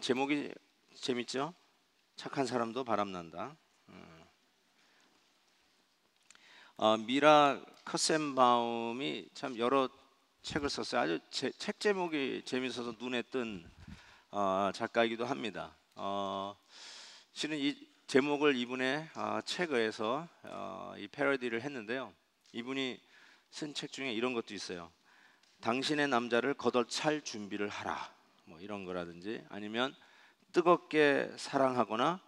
제목이 재밌죠? 착한 사람도 바람난다. 미라 커센바움이 참 여러 책을 썼어요. 아주 책 제목이 재밌어서 눈에 뜬 작가이기도 합니다. 실은 이 제목을 이분의 책에서 이 패러디를 했는데요. 이분이 쓴 책 중에 이런 것도 있어요. 당신의 남자를 걷어찰 준비를 하라, 뭐 이런 거라든지, 아니면 뜨겁게 사랑하거나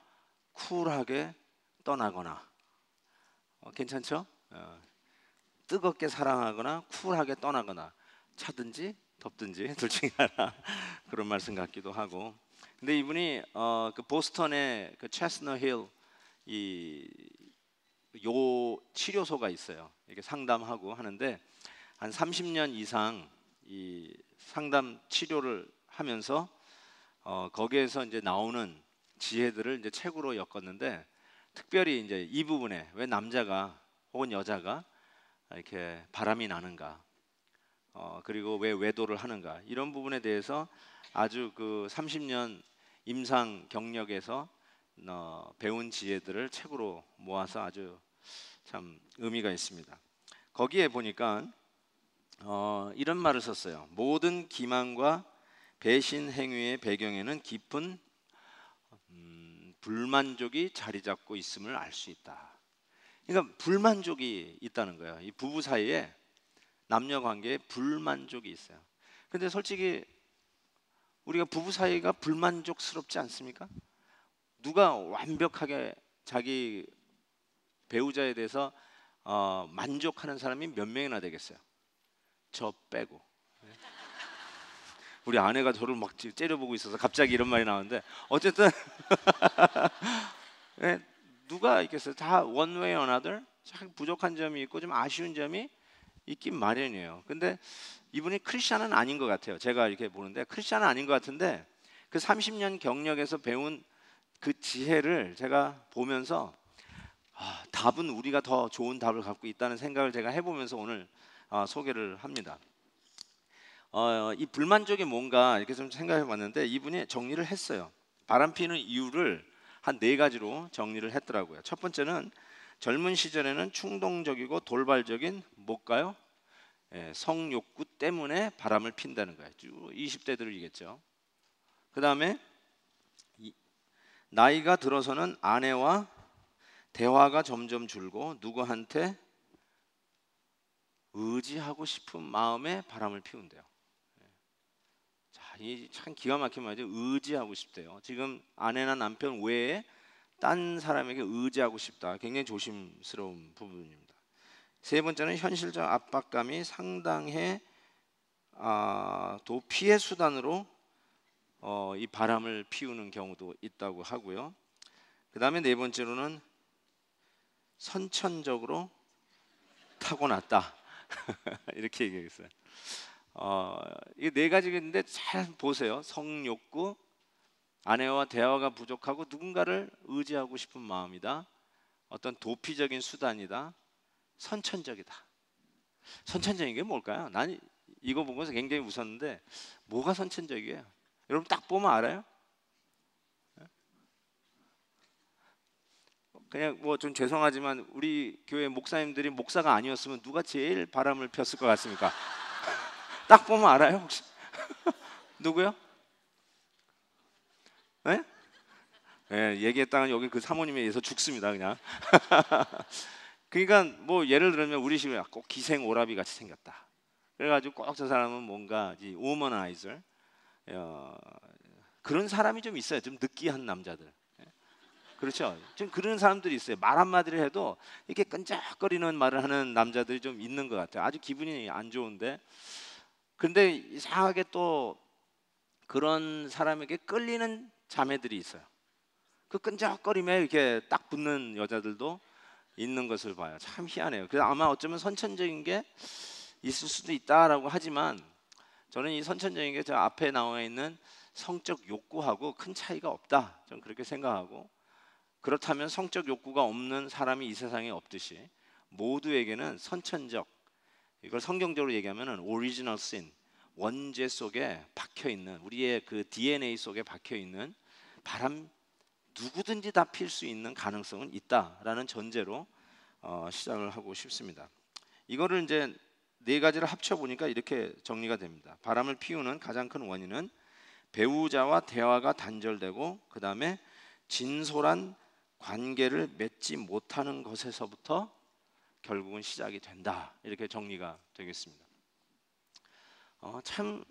쿨하게 떠나거나. 괜찮죠? 뜨겁게 사랑하거나 쿨하게 떠나거나, 차든지 덥든지 둘 중에 하나 그런 말씀 같기도 하고. 근데 이분이 그 보스턴의 그 체스너 힐 요 치료소가 있어요. 이렇게 상담하고 하는데 한 30년 이상 이 상담 치료를 하면서 거기에서 이제 나오는 지혜들을 이제 책으로 엮었는데, 특별히 이제 이 부분에 왜 남자가 혹은 여자가 이렇게 바람이 나는가, 그리고 왜 외도를 하는가, 이런 부분에 대해서 아주 그 30년 임상 경력에서 배운 지혜들을 책으로 모아서 아주 참 의미가 있습니다. 거기에 보니까 이런 말을 썼어요. 모든 기만과 배신 행위의 배경에는 깊은 불만족이 자리 잡고 있음을 알 수 있다. 그러니까 불만족이 있다는 거예요. 이 부부 사이에, 남녀 관계에 불만족이 있어요. 근데 솔직히 우리가 부부 사이가 불만족스럽지 않습니까? 누가 완벽하게 자기 배우자에 대해서 만족하는 사람이 몇 명이나 되겠어요? 저 빼고. 우리 아내가 저를 막 째려보고 있어서 갑자기 이런 말이 나오는데, 어쨌든 네, 누가 있겠어요? 다 one way or another 참 부족한 점이 있고 좀 아쉬운 점이 있긴 마련이에요. 근데 이분이 크리스찬은 아닌 것 같아요. 제가 이렇게 보는데 크리스찬은 아닌 것 같은데, 그 30년 경력에서 배운 그 지혜를 제가 보면서 답은 우리가 더 좋은 답을 갖고 있다는 생각을 제가 해보면서 오늘 소개를 합니다. 이 불만족이 뭔가 이렇게 좀 생각해 봤는데, 이분이 정리를 했어요. 바람피는 이유를 한 4가지로 정리를 했더라고요. 첫 번째는 젊은 시절에는 충동적이고 돌발적인 뭘까요? 성욕구 때문에 바람을 핀다는 거예요. 20대들이겠죠. 그 다음에 나이가 들어서는 아내와 대화가 점점 줄고 누구한테 의지하고 싶은 마음에 바람을 피운대요. 자, 이 참 기가 막힌 말이죠. 의지하고 싶대요. 지금 아내나 남편 외에 딴 사람에게 의지하고 싶다. 굉장히 조심스러운 부분입니다. 세 번째는 현실적 압박감이 상당해 도피의 수단으로 이 바람을 피우는 경우도 있다고 하고요. 그 다음에 네 번째로는 선천적으로 타고났다. 이렇게 얘기했어요. 이게 4가지인데 잘 보세요. 성욕구, 아내와 대화가 부족하고 누군가를 의지하고 싶은 마음이다, 어떤 도피적인 수단이다, 선천적이다. 선천적인 게 뭘까요? 난 이거 보면서 굉장히 웃었는데, 뭐가 선천적이에요? 여러분 딱 보면 알아요? 그냥 뭐 좀 죄송하지만 우리 교회 목사님들이 목사가 아니었으면 누가 제일 바람을 폈을 것 같습니까? 딱 보면 알아요 혹시? 누구요? 네? 네, 얘기했다가 여기 그 사모님에 의해서 죽습니다 그냥. 그러니까 뭐 예를 들면 우리 집에 꼭 기생 오라비 같이 생겼다. 그래가지고 꼭 저 사람은 뭔가 이 우머나이저, 그런 사람이 좀 있어요. 좀 느끼한 남자들. 그렇죠. 좀 그런 사람들이 있어요. 말 한마디를 해도 이렇게 끈적거리는 말을 하는 남자들이 좀 있는 것 같아요. 아주 기분이 안 좋은데, 근데 이상하게 또 그런 사람에게 끌리는 자매들이 있어요. 그 끈적거림에 이렇게 딱 붙는 여자들도 있는 것을 봐요. 참 희한해요. 그래서 아마 어쩌면 선천적인 게 있을 수도 있다라고 하지만, 저는 이 선천적인 게 저 앞에 나와 있는 성적 욕구하고 큰 차이가 없다, 저는 그렇게 생각하고, 그렇다면 성적 욕구가 없는 사람이 이 세상에 없듯이 모두에게는 선천적, 이걸 성경적으로 얘기하면 오리지널 신, 원죄 속에 박혀 있는, 우리의 그 DNA 속에 박혀 있는 바람, 누구든지 다 필 수 있는 가능성은 있다라는 전제로 시작을 하고 싶습니다. 이거를 이제 네 가지를 합쳐 보니까 이렇게 정리가 됩니다. 바람을 피우는 가장 큰 원인은 배우자와 대화가 단절되고, 그 다음에 진솔한 관계를 맺지 못하는 것에서부터 결국은 시작이 된다. 이렇게 정리가 되겠습니다. 참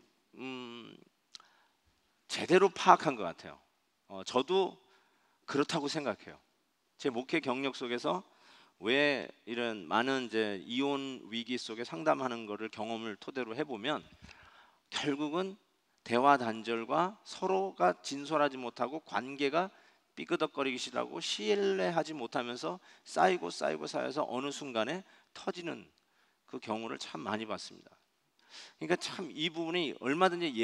제대로 파악한 것 같아요. 저도 그렇다고 생각해요. 제 목회 경력 속에서 왜 이런 많은 이제 이혼 위기 속에 상담하는 거를 경험을 토대로 해보면, 결국은 대화 단절과 서로가 진솔하지 못하고 관계가 삐끄덕거리기 시작하고 신뢰하지 못하면서 쌓이고 쌓여서 어느 순간에 터지는 그 경우를 참 많이 봤습니다. 그러니까 참 이 부분이 얼마든지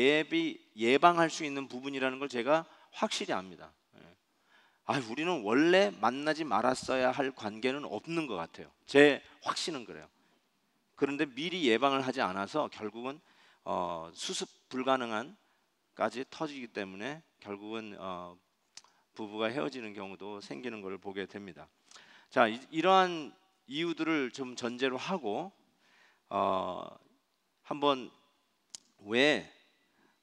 예방할 수 있는 부분이라는 걸 제가 확실히 압니다. 우리는 원래 만나지 말았어야 할 관계는 없는 것 같아요. 제 확신은 그래요. 그런데 미리 예방을 하지 않아서 결국은 수습 불가능한까지 터지기 때문에 결국은 부부가 헤어지는 경우도 생기는 것을 보게 됩니다. 자, 이러한 이유들을 좀 전제로 하고 한번 왜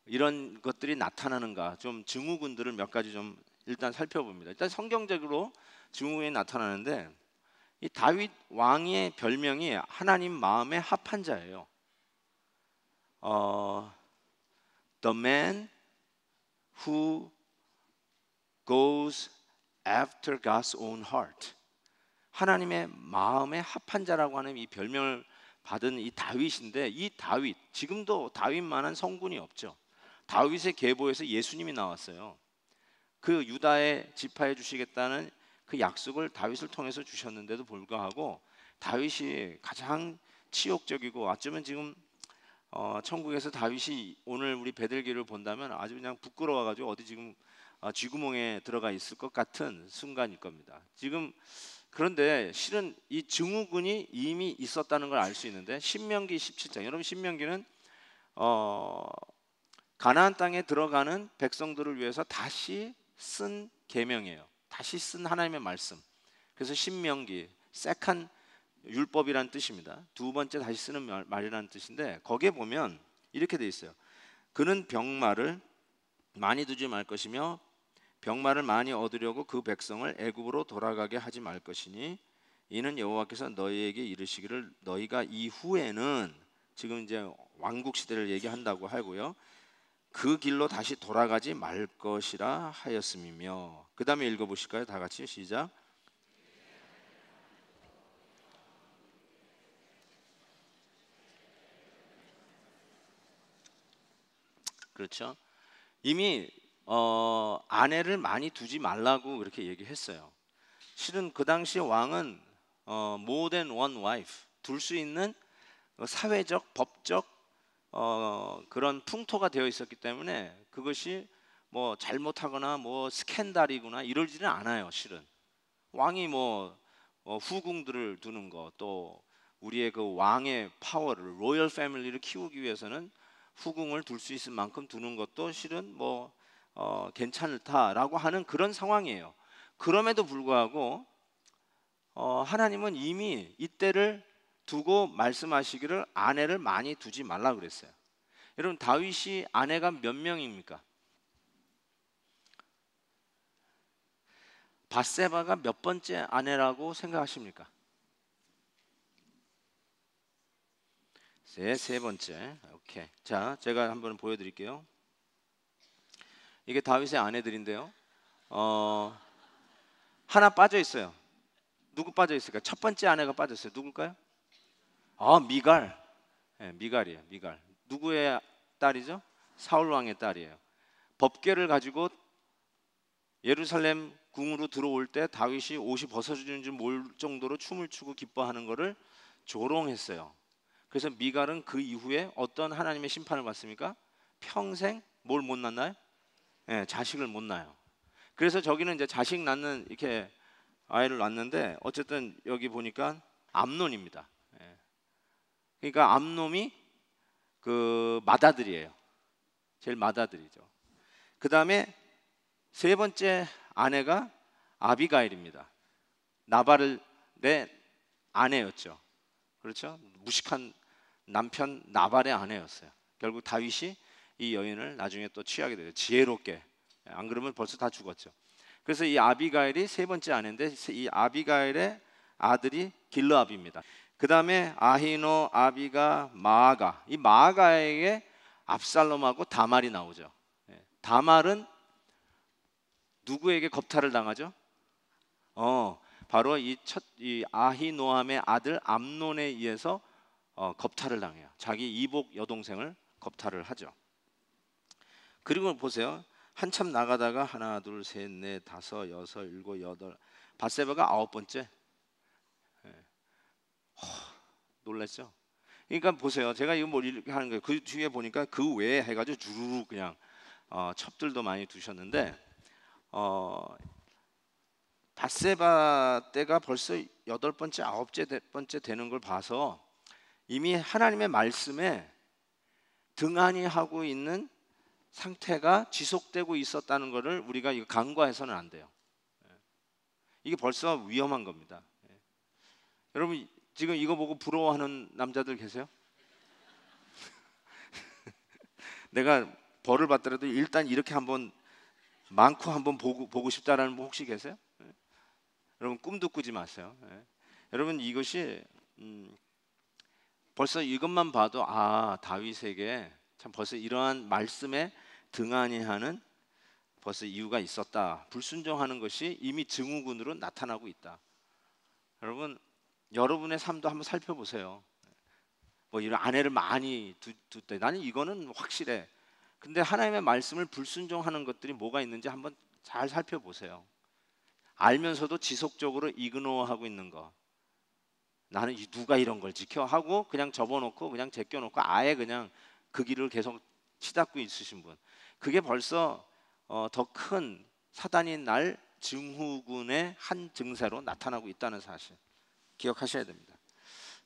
이런 것들이 나타나는가, 좀 증후군들을 몇 가지 좀 일단 살펴봅니다. 일단 성경적으로 증후군이 나타나는데, 이 다윗 왕의 별명이 하나님 마음에 합한 자예요. The man who goes after God's own heart. 하나님의 마음에 합한 자라고 하는 이 별명을 받은 이 다윗인데, 이 다윗, 지금도 다윗만한 성군이 없죠. 다윗의 계보에서 예수님이 나왔어요. 그 유다에 지파해 주시겠다는 그 약속을 다윗을 통해서 주셨는데도 불구하고 다윗이 가장 치욕적이고, 어쩌면 지금 천국에서 다윗이 오늘 우리 베들기를 본다면 아주 그냥 부끄러워가지고 어디 지금 쥐구멍에 들어가 있을 것 같은 순간일 겁니다. 지금 그런데 실은 이 증후군이 이미 있었다는 걸 알 수 있는데, 신명기 17장, 여러분 신명기는 가나안 땅에 들어가는 백성들을 위해서 다시 쓴 계명이에요. 다시 쓴 하나님의 말씀. 그래서 신명기, 세컨 율법이라는 뜻입니다. 두 번째 다시 쓰는 말이라는 뜻인데, 거기에 보면 이렇게 돼 있어요. 그는 병마를 많이 두지 말 것이며 병마를 많이 얻으려고 그 백성을 애굽으로 돌아가게 하지 말 것이니, 이는 여호와께서 너희에게 이르시기를 너희가 이후에는, 지금 이제 왕국 시대를 얘기한다고 하고요, 그 길로 다시 돌아가지 말 것이라 하였음이며. 그 다음에 읽어보실까요? 다 같이 시작. 그렇죠. 이미 아내를 많이 두지 말라고 그렇게 얘기했어요. 실은 그 당시 왕은 more than one wife, 둘 수 있는 사회적, 법적 그런 풍토가 되어 있었기 때문에 그것이 뭐 잘못하거나 뭐 스캔들이거나 이러지는 않아요. 실은 왕이 후궁들을 두는 거, 또 우리의 그 왕의 파워를, 로열 패밀리를 키우기 위해서는 후궁을 둘 수 있을 만큼 두는 것도 실은 괜찮다라고 하는 그런 상황이에요. 그럼에도 불구하고 하나님은 이미 이때를 두고 말씀하시기를 아내를 많이 두지 말라 그랬어요. 여러분, 다윗이 아내가 몇 명입니까? 밧세바가 몇 번째 아내라고 생각하십니까? 세 번째. 오케이. 자, 제가 한번 보여드릴게요. 이게 다윗의 아내들인데요. 하나 빠져 있어요. 누구 빠져 있을까요? 첫 번째 아내가 빠졌어요. 누굴까요? 미갈. 네, 미갈이에요. 미갈. 누구의 딸이죠? 사울 왕의 딸이에요. 법궤를 가지고 예루살렘 궁으로 들어올 때 다윗이 옷이 벗어지는 줄 모를 정도로 춤을 추고 기뻐하는 것을 조롱했어요. 그래서 미갈은 그 이후에 어떤 하나님의 심판을 받습니까? 평생 뭘 못 낳나요? 네, 자식을 못 낳아요. 그래서 저기는 이제 자식 낳는 이렇게 아이를 낳는데, 어쨌든 여기 보니까 암논입니다. 예. 그러니까 암논이 그 맏아들이에요. 제일 맏아들이죠. 그 다음에 세 번째 아내가 아비가일입니다. 나발의 아내였죠. 그렇죠? 무식한 남편 나발의 아내였어요. 결국 다윗이 이 여인을 나중에 또 취하게 돼요. 지혜롭게. 안 그러면 벌써 다 죽었죠. 그래서 이 아비가일이 세 번째 아내인데, 이 아비가일의 아들이 길르압입니다. 그 다음에 아히노, 아비가, 마아가. 이 마아가에게 압살롬하고 다말이 나오죠. 다말은 누구에게 겁탈을 당하죠? 바로 이 아히노함의 아들 암논에 의해서 겁탈을 당해요. 자기 이복 여동생을 겁탈을 하죠. 그리고 보세요. 한참 나가다가 하나, 둘, 셋, 넷, 다섯, 여섯, 일곱, 여덟. 밧세바가 9번째. 놀랐죠? 그러니까 보세요. 제가 이거 뭐 이렇게 하는 거예요. 그 뒤에 보니까 그 외에 해가지고 주르륵 그냥 첩들도 많이 두셨는데, 밧세바 때가 벌써 8번째, 9번째 되는 걸 봐서 이미 하나님의 말씀에 등한히 하고 있는 상태가 지속되고 있었다는 것을 우리가 이거 간과해서는 안 돼요. 이게 벌써 위험한 겁니다. 여러분 지금 이거 보고 부러워하는 남자들 계세요? 내가 벌을 받더라도 일단 이렇게 한번 많고 한번 보고 싶다라는 분 혹시 계세요? 여러분 꿈도 꾸지 마세요. 여러분 이것이 벌써 이것만 봐도 다윗에게 참 벌써 이러한 말씀에 등한히 하는 벌써 이유가 있었다. 불순종하는 것이 이미 증후군으로 나타나고 있다. 여러분 여러분의 삶도 한번 살펴보세요. 뭐 이런 아내를 많이 두때 나는 이거는 확실해. 근데 하나님의 말씀을 불순종하는 것들이 뭐가 있는지 한번 잘 살펴보세요. 알면서도 지속적으로 이그노어하고 있는 거. 나는 누가 이런 걸 지켜 하고 그냥 접어놓고 그냥 제껴놓고 아예 그냥 그 길을 계속 치닫고 있으신 분. 그게 벌써 더 큰 사단이 날 증후군의 한 증세로 나타나고 있다는 사실 기억하셔야 됩니다.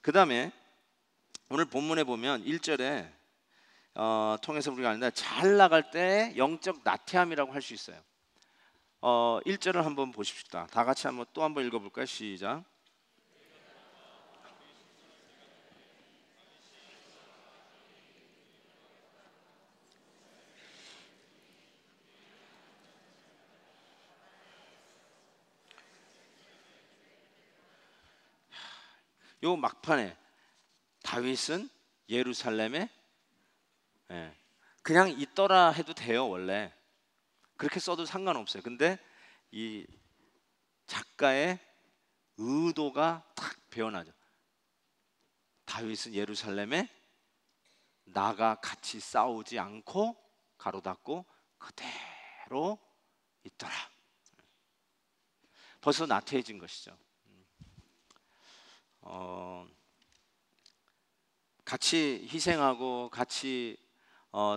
그 다음에 오늘 본문에 보면 1절에 통해서 우리가 아는데 잘 나갈 때 영적 나태함이라고 할 수 있어요. 1절을 한번 보십시다. 다 같이 한번 또 한번 읽어볼까요? 시작. 요 막판에 다윗은 예루살렘에 그냥 있더라 해도 돼요. 원래 그렇게 써도 상관없어요. 근데 이 작가의 의도가 탁 배어나죠. 다윗은 예루살렘에 나가 같이 싸우지 않고 가로 닫고 그대로 있더라. 벌써 나태해진 것이죠. 같이 희생하고 같이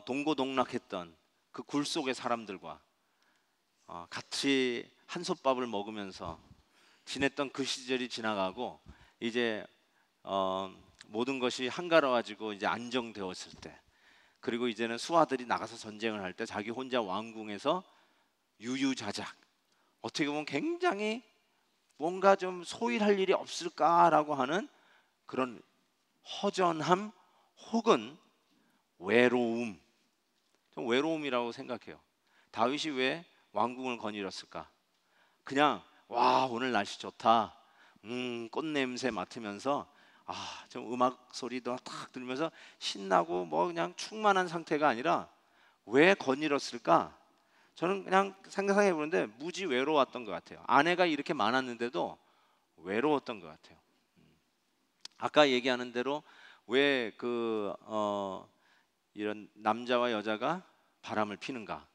동고동락했던 그 굴 속의 사람들과 같이 한솥밥을 먹으면서 지냈던 그 시절이 지나가고 이제 모든 것이 한가로워지고 이제 안정되었을 때, 그리고 이제는 수하들이 나가서 전쟁을 할 때 자기 혼자 왕궁에서 유유자작, 어떻게 보면 굉장히 뭔가 좀 소일할 일이 없을까라고 하는 그런 허전함 혹은 외로움, 좀 외로움이라고 생각해요. 다윗이 왜 왕궁을 거닐었을까? 그냥 와 오늘 날씨 좋다, 꽃냄새 맡으면서 좀 음악 소리도 탁 들으면서 신나고 뭐 그냥 충만한 상태가 아니라 왜 거닐었을까? 저는 그냥 생각해 보는데 무지 외로웠던 것 같아요. 아내가 이렇게 많았는데도 외로웠던 것 같아요. 아까 얘기하는 대로 왜 이런 남자와 여자가 바람을 피는가?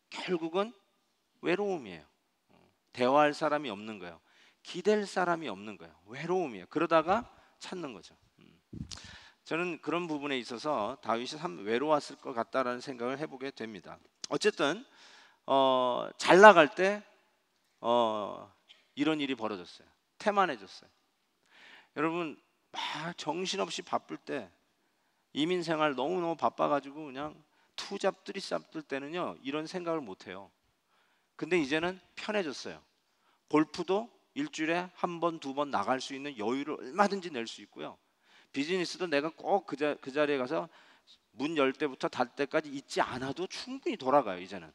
결국은 외로움이에요. 대화할 사람이 없는 거예요. 기댈 사람이 없는 거예요. 외로움이에요. 그러다가 찾는 거죠. 저는 그런 부분에 있어서 다윗이 참 외로웠을 것 같다라는 생각을 해보게 됩니다. 어쨌든 잘 나갈 때 이런 일이 벌어졌어요. 태만해졌어요. 여러분 막 정신없이 바쁠 때 이민 생활 너무너무 바빠가지고 그냥 투잡 쓰리잡 뜰 때는요 이런 생각을 못해요. 근데 이제는 편해졌어요. 골프도 일주일에 한 번, 두 번 나갈 수 있는 여유를 얼마든지 낼 수 있고요. 비즈니스도 내가 꼭 그 자리에 가서 문 열 때부터 닫을 때까지 있지 않아도 충분히 돌아가요 이제는.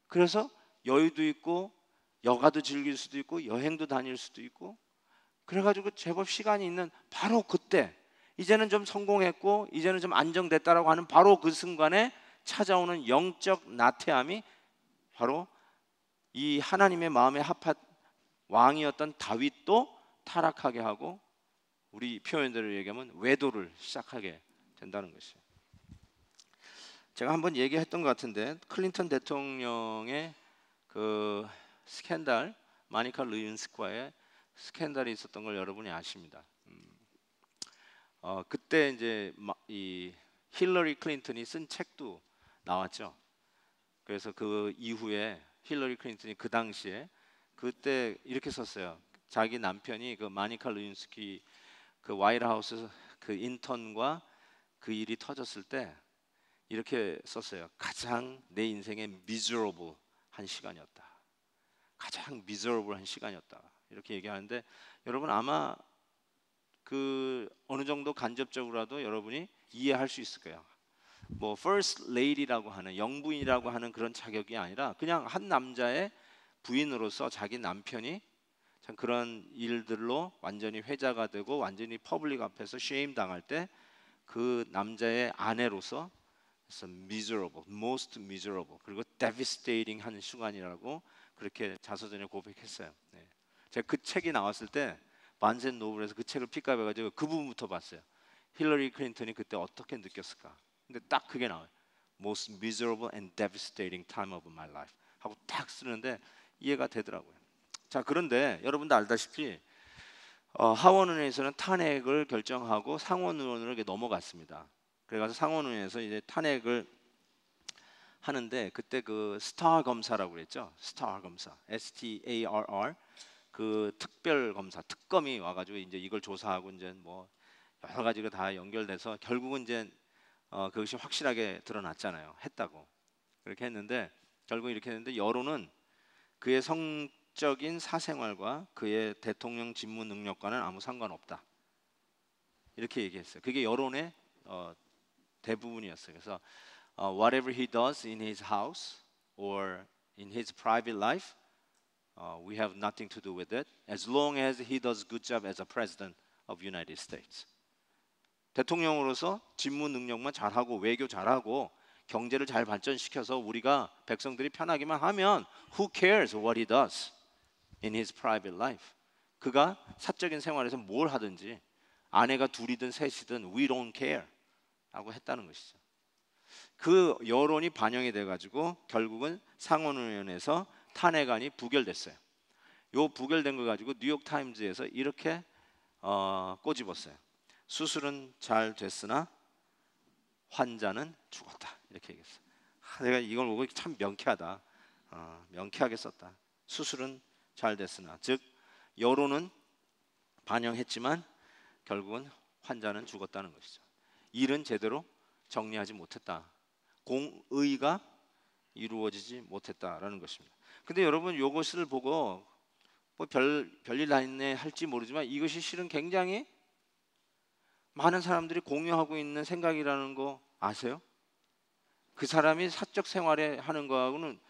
그래서 여유도 있고 여가도 즐길 수도 있고 여행도 다닐 수도 있고, 그래가지고 제법 시간이 있는 바로 그때, 이제는 좀 성공했고 이제는 좀 안정됐다라고 하는 바로 그 순간에 찾아오는 영적 나태함이 바로 이 하나님의 마음에 합한 왕이었던 다윗도 타락하게 하고, 우리 표현대로 얘기하면 외도를 시작하게 된다는 것이에요. 제가 한번 얘기했던 것 같은데, 클린턴 대통령의 그 스캔들, 마니카 루인스과의 스캔들이 있었던 걸 여러분이 아십니다. 그때 이제 이 힐러리 클린턴이 쓴 책도 나왔죠. 그래서 그 이후에 힐러리 클린턴이 그 당시에 그때 이렇게 썼어요. 자기 남편이 그 마니카 루인스키 그 화이트하우스 그 인턴과 그 일이 터졌을 때 이렇게 썼어요. 가장 내 인생에 miserable 한 시간이었다. 가장 miserable 한 시간이었다. 이렇게 얘기하는데, 여러분 아마 그 어느 정도 간접적으로라도 여러분이 이해할 수 있을 거예요. 뭐 first lady라고 하는 영부인이라고 하는 그런 자격이 아니라 그냥 한 남자의 부인으로서 자기 남편이 참 그런 일들로 완전히 회자가 되고 완전히 퍼블릭 앞에서 shame 당할 때 그 남자의 아내로서 miserable, most miserable, 그리고 devastating 하는 순간이라고 그렇게 자서전에 고백했어요. 네. 제가 그 책이 나왔을 때 반센 노블에서 그 책을 픽업해 가지고 그 부분부터 봤어요. 힐러리 클린턴이 그때 어떻게 느꼈을까? 근데 딱 그게 나와요. most miserable and devastating time of my life 하고 딱 쓰는데 이해가 되더라고요. 자, 그런데 여러분도 알다시피 하원의회에서는 탄핵을 결정하고 상원의원으로 이렇게 넘어갔습니다. 그래서 상원의회에서 이제 탄핵을 하는데, 그때 그 스타 검사라고 그랬죠. 스타 검사, STARR, 그 특별 검사, 특검이 와가지고 이제 이걸 조사하고 이제 뭐 여러 가지가 다 연결돼서 결국은 이제 그것이 확실하게 드러났잖아요. 했다고. 그렇게 했는데 결국 이렇게 했는데, 여론은 그의 성적인 사생활과 그의 대통령 직무 능력과는 아무 상관없다. 이렇게 얘기했어요. 그게 여론의 대부분이었어요. 그래서 whatever he does in his house or in his private life, we have nothing to do with it as long as he does good job as a president of United States. 대통령으로서 직무 능력만 잘하고 외교 잘하고 경제를 잘 발전시켜서 우리가 백성들이 편하기만 하면 who cares what he does in his private life. 그가 사적인 생활에서 뭘 하든지 아내가 둘이든 셋이든 we don't care 라고 했다는 것이죠. 그 여론이 반영이 돼가지고 결국은 상원의원에서 탄핵안이 부결됐어요. 요 부결된 거 가지고 뉴욕타임즈에서 이렇게 꼬집었어요. 수술은 잘 됐으나 환자는 죽었다. 이렇게 얘기했어요. 내가 이걸 보고 참 명쾌하다. 명쾌하게 썼다. 수술은 잘 됐으나, 즉 여론은 반영했지만 결국은 환자는 죽었다는 것이죠. 일은 제대로 정리하지 못했다. 공의가 이루어지지 못했다라는 것입니다. 근데 여러분 이것을 보고 뭐 별일 다 있네 할지 모르지만 이것이 실은 굉장히 많은 사람들이 공유하고 있는 생각이라는 거 아세요? 그 사람이 사적 생활에 하는 거하고는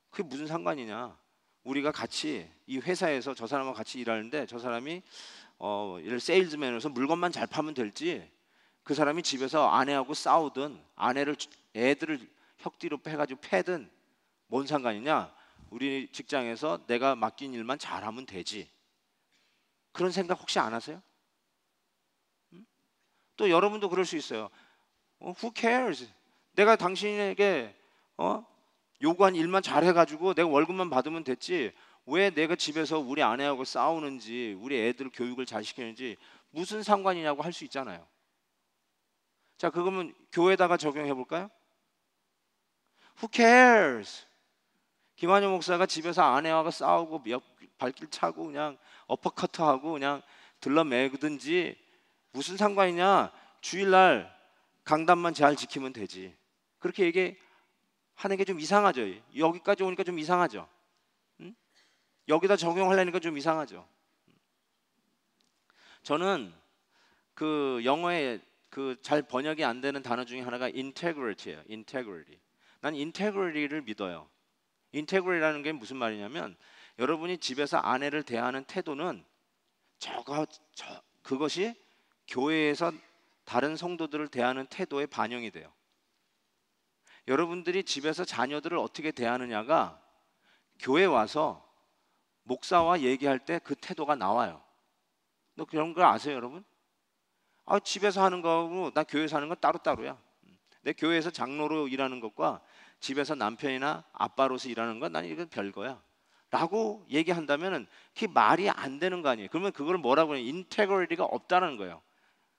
그게 무슨 상관이냐. 우리가 같이 이 회사에서 저 사람과 같이 일하는데 저 사람이 이를 세일즈맨으로서 물건만 잘 파면 될지, 그 사람이 집에서 아내하고 싸우든 애들을 혁 뒤로 빼가지고 패든 뭔 상관이냐. 우리 직장에서 내가 맡긴 일만 잘하면 되지. 그런 생각 혹시 안 하세요? 또 여러분도 그럴 수 있어요. Who cares? 내가 당신에게 요구한 일만 잘해가지고 내가 월급만 받으면 됐지, 왜 내가 집에서 우리 아내하고 싸우는지 우리 애들 교육을 잘 시키는지 무슨 상관이냐고 할 수 있잖아요. 자, 그러면 교회에다가 적용해 볼까요? Who cares? 김한효 목사가 집에서 아내하고 싸우고 발길 차고 그냥 어퍼커트하고 그냥 들러매든지 무슨 상관이냐. 주일날 강단만 잘 지키면 되지. 그렇게 얘기하는 게 좀 이상하죠. 여기까지 오니까 좀 이상하죠. 응? 여기다 적용하려니까 좀 이상하죠. 저는 그 영어에 그 잘 번역이 안 되는 단어 중에 하나가 integrity예요. integrity. 난 integrity를 믿어요. integrity라는 게 무슨 말이냐면 여러분이 집에서 아내를 대하는 태도는 그것이 교회에서 다른 성도들을 대하는 태도에 반영이 돼요. 여러분들이 집에서 자녀들을 어떻게 대하느냐가 교회 와서 목사와 얘기할 때 그 태도가 나와요. 너 그런 거 아세요, 여러분? 집에서 하는 거하고 나 교회에서 하는 건 따로따로야. 내 교회에서 장로로 일하는 것과 집에서 남편이나 아빠로서 일하는 건 난 이건 별거야 라고 얘기한다면 그게 말이 안 되는 거 아니에요. 그러면 그걸 뭐라고 해요? 인테그리티가 없다는 거예요.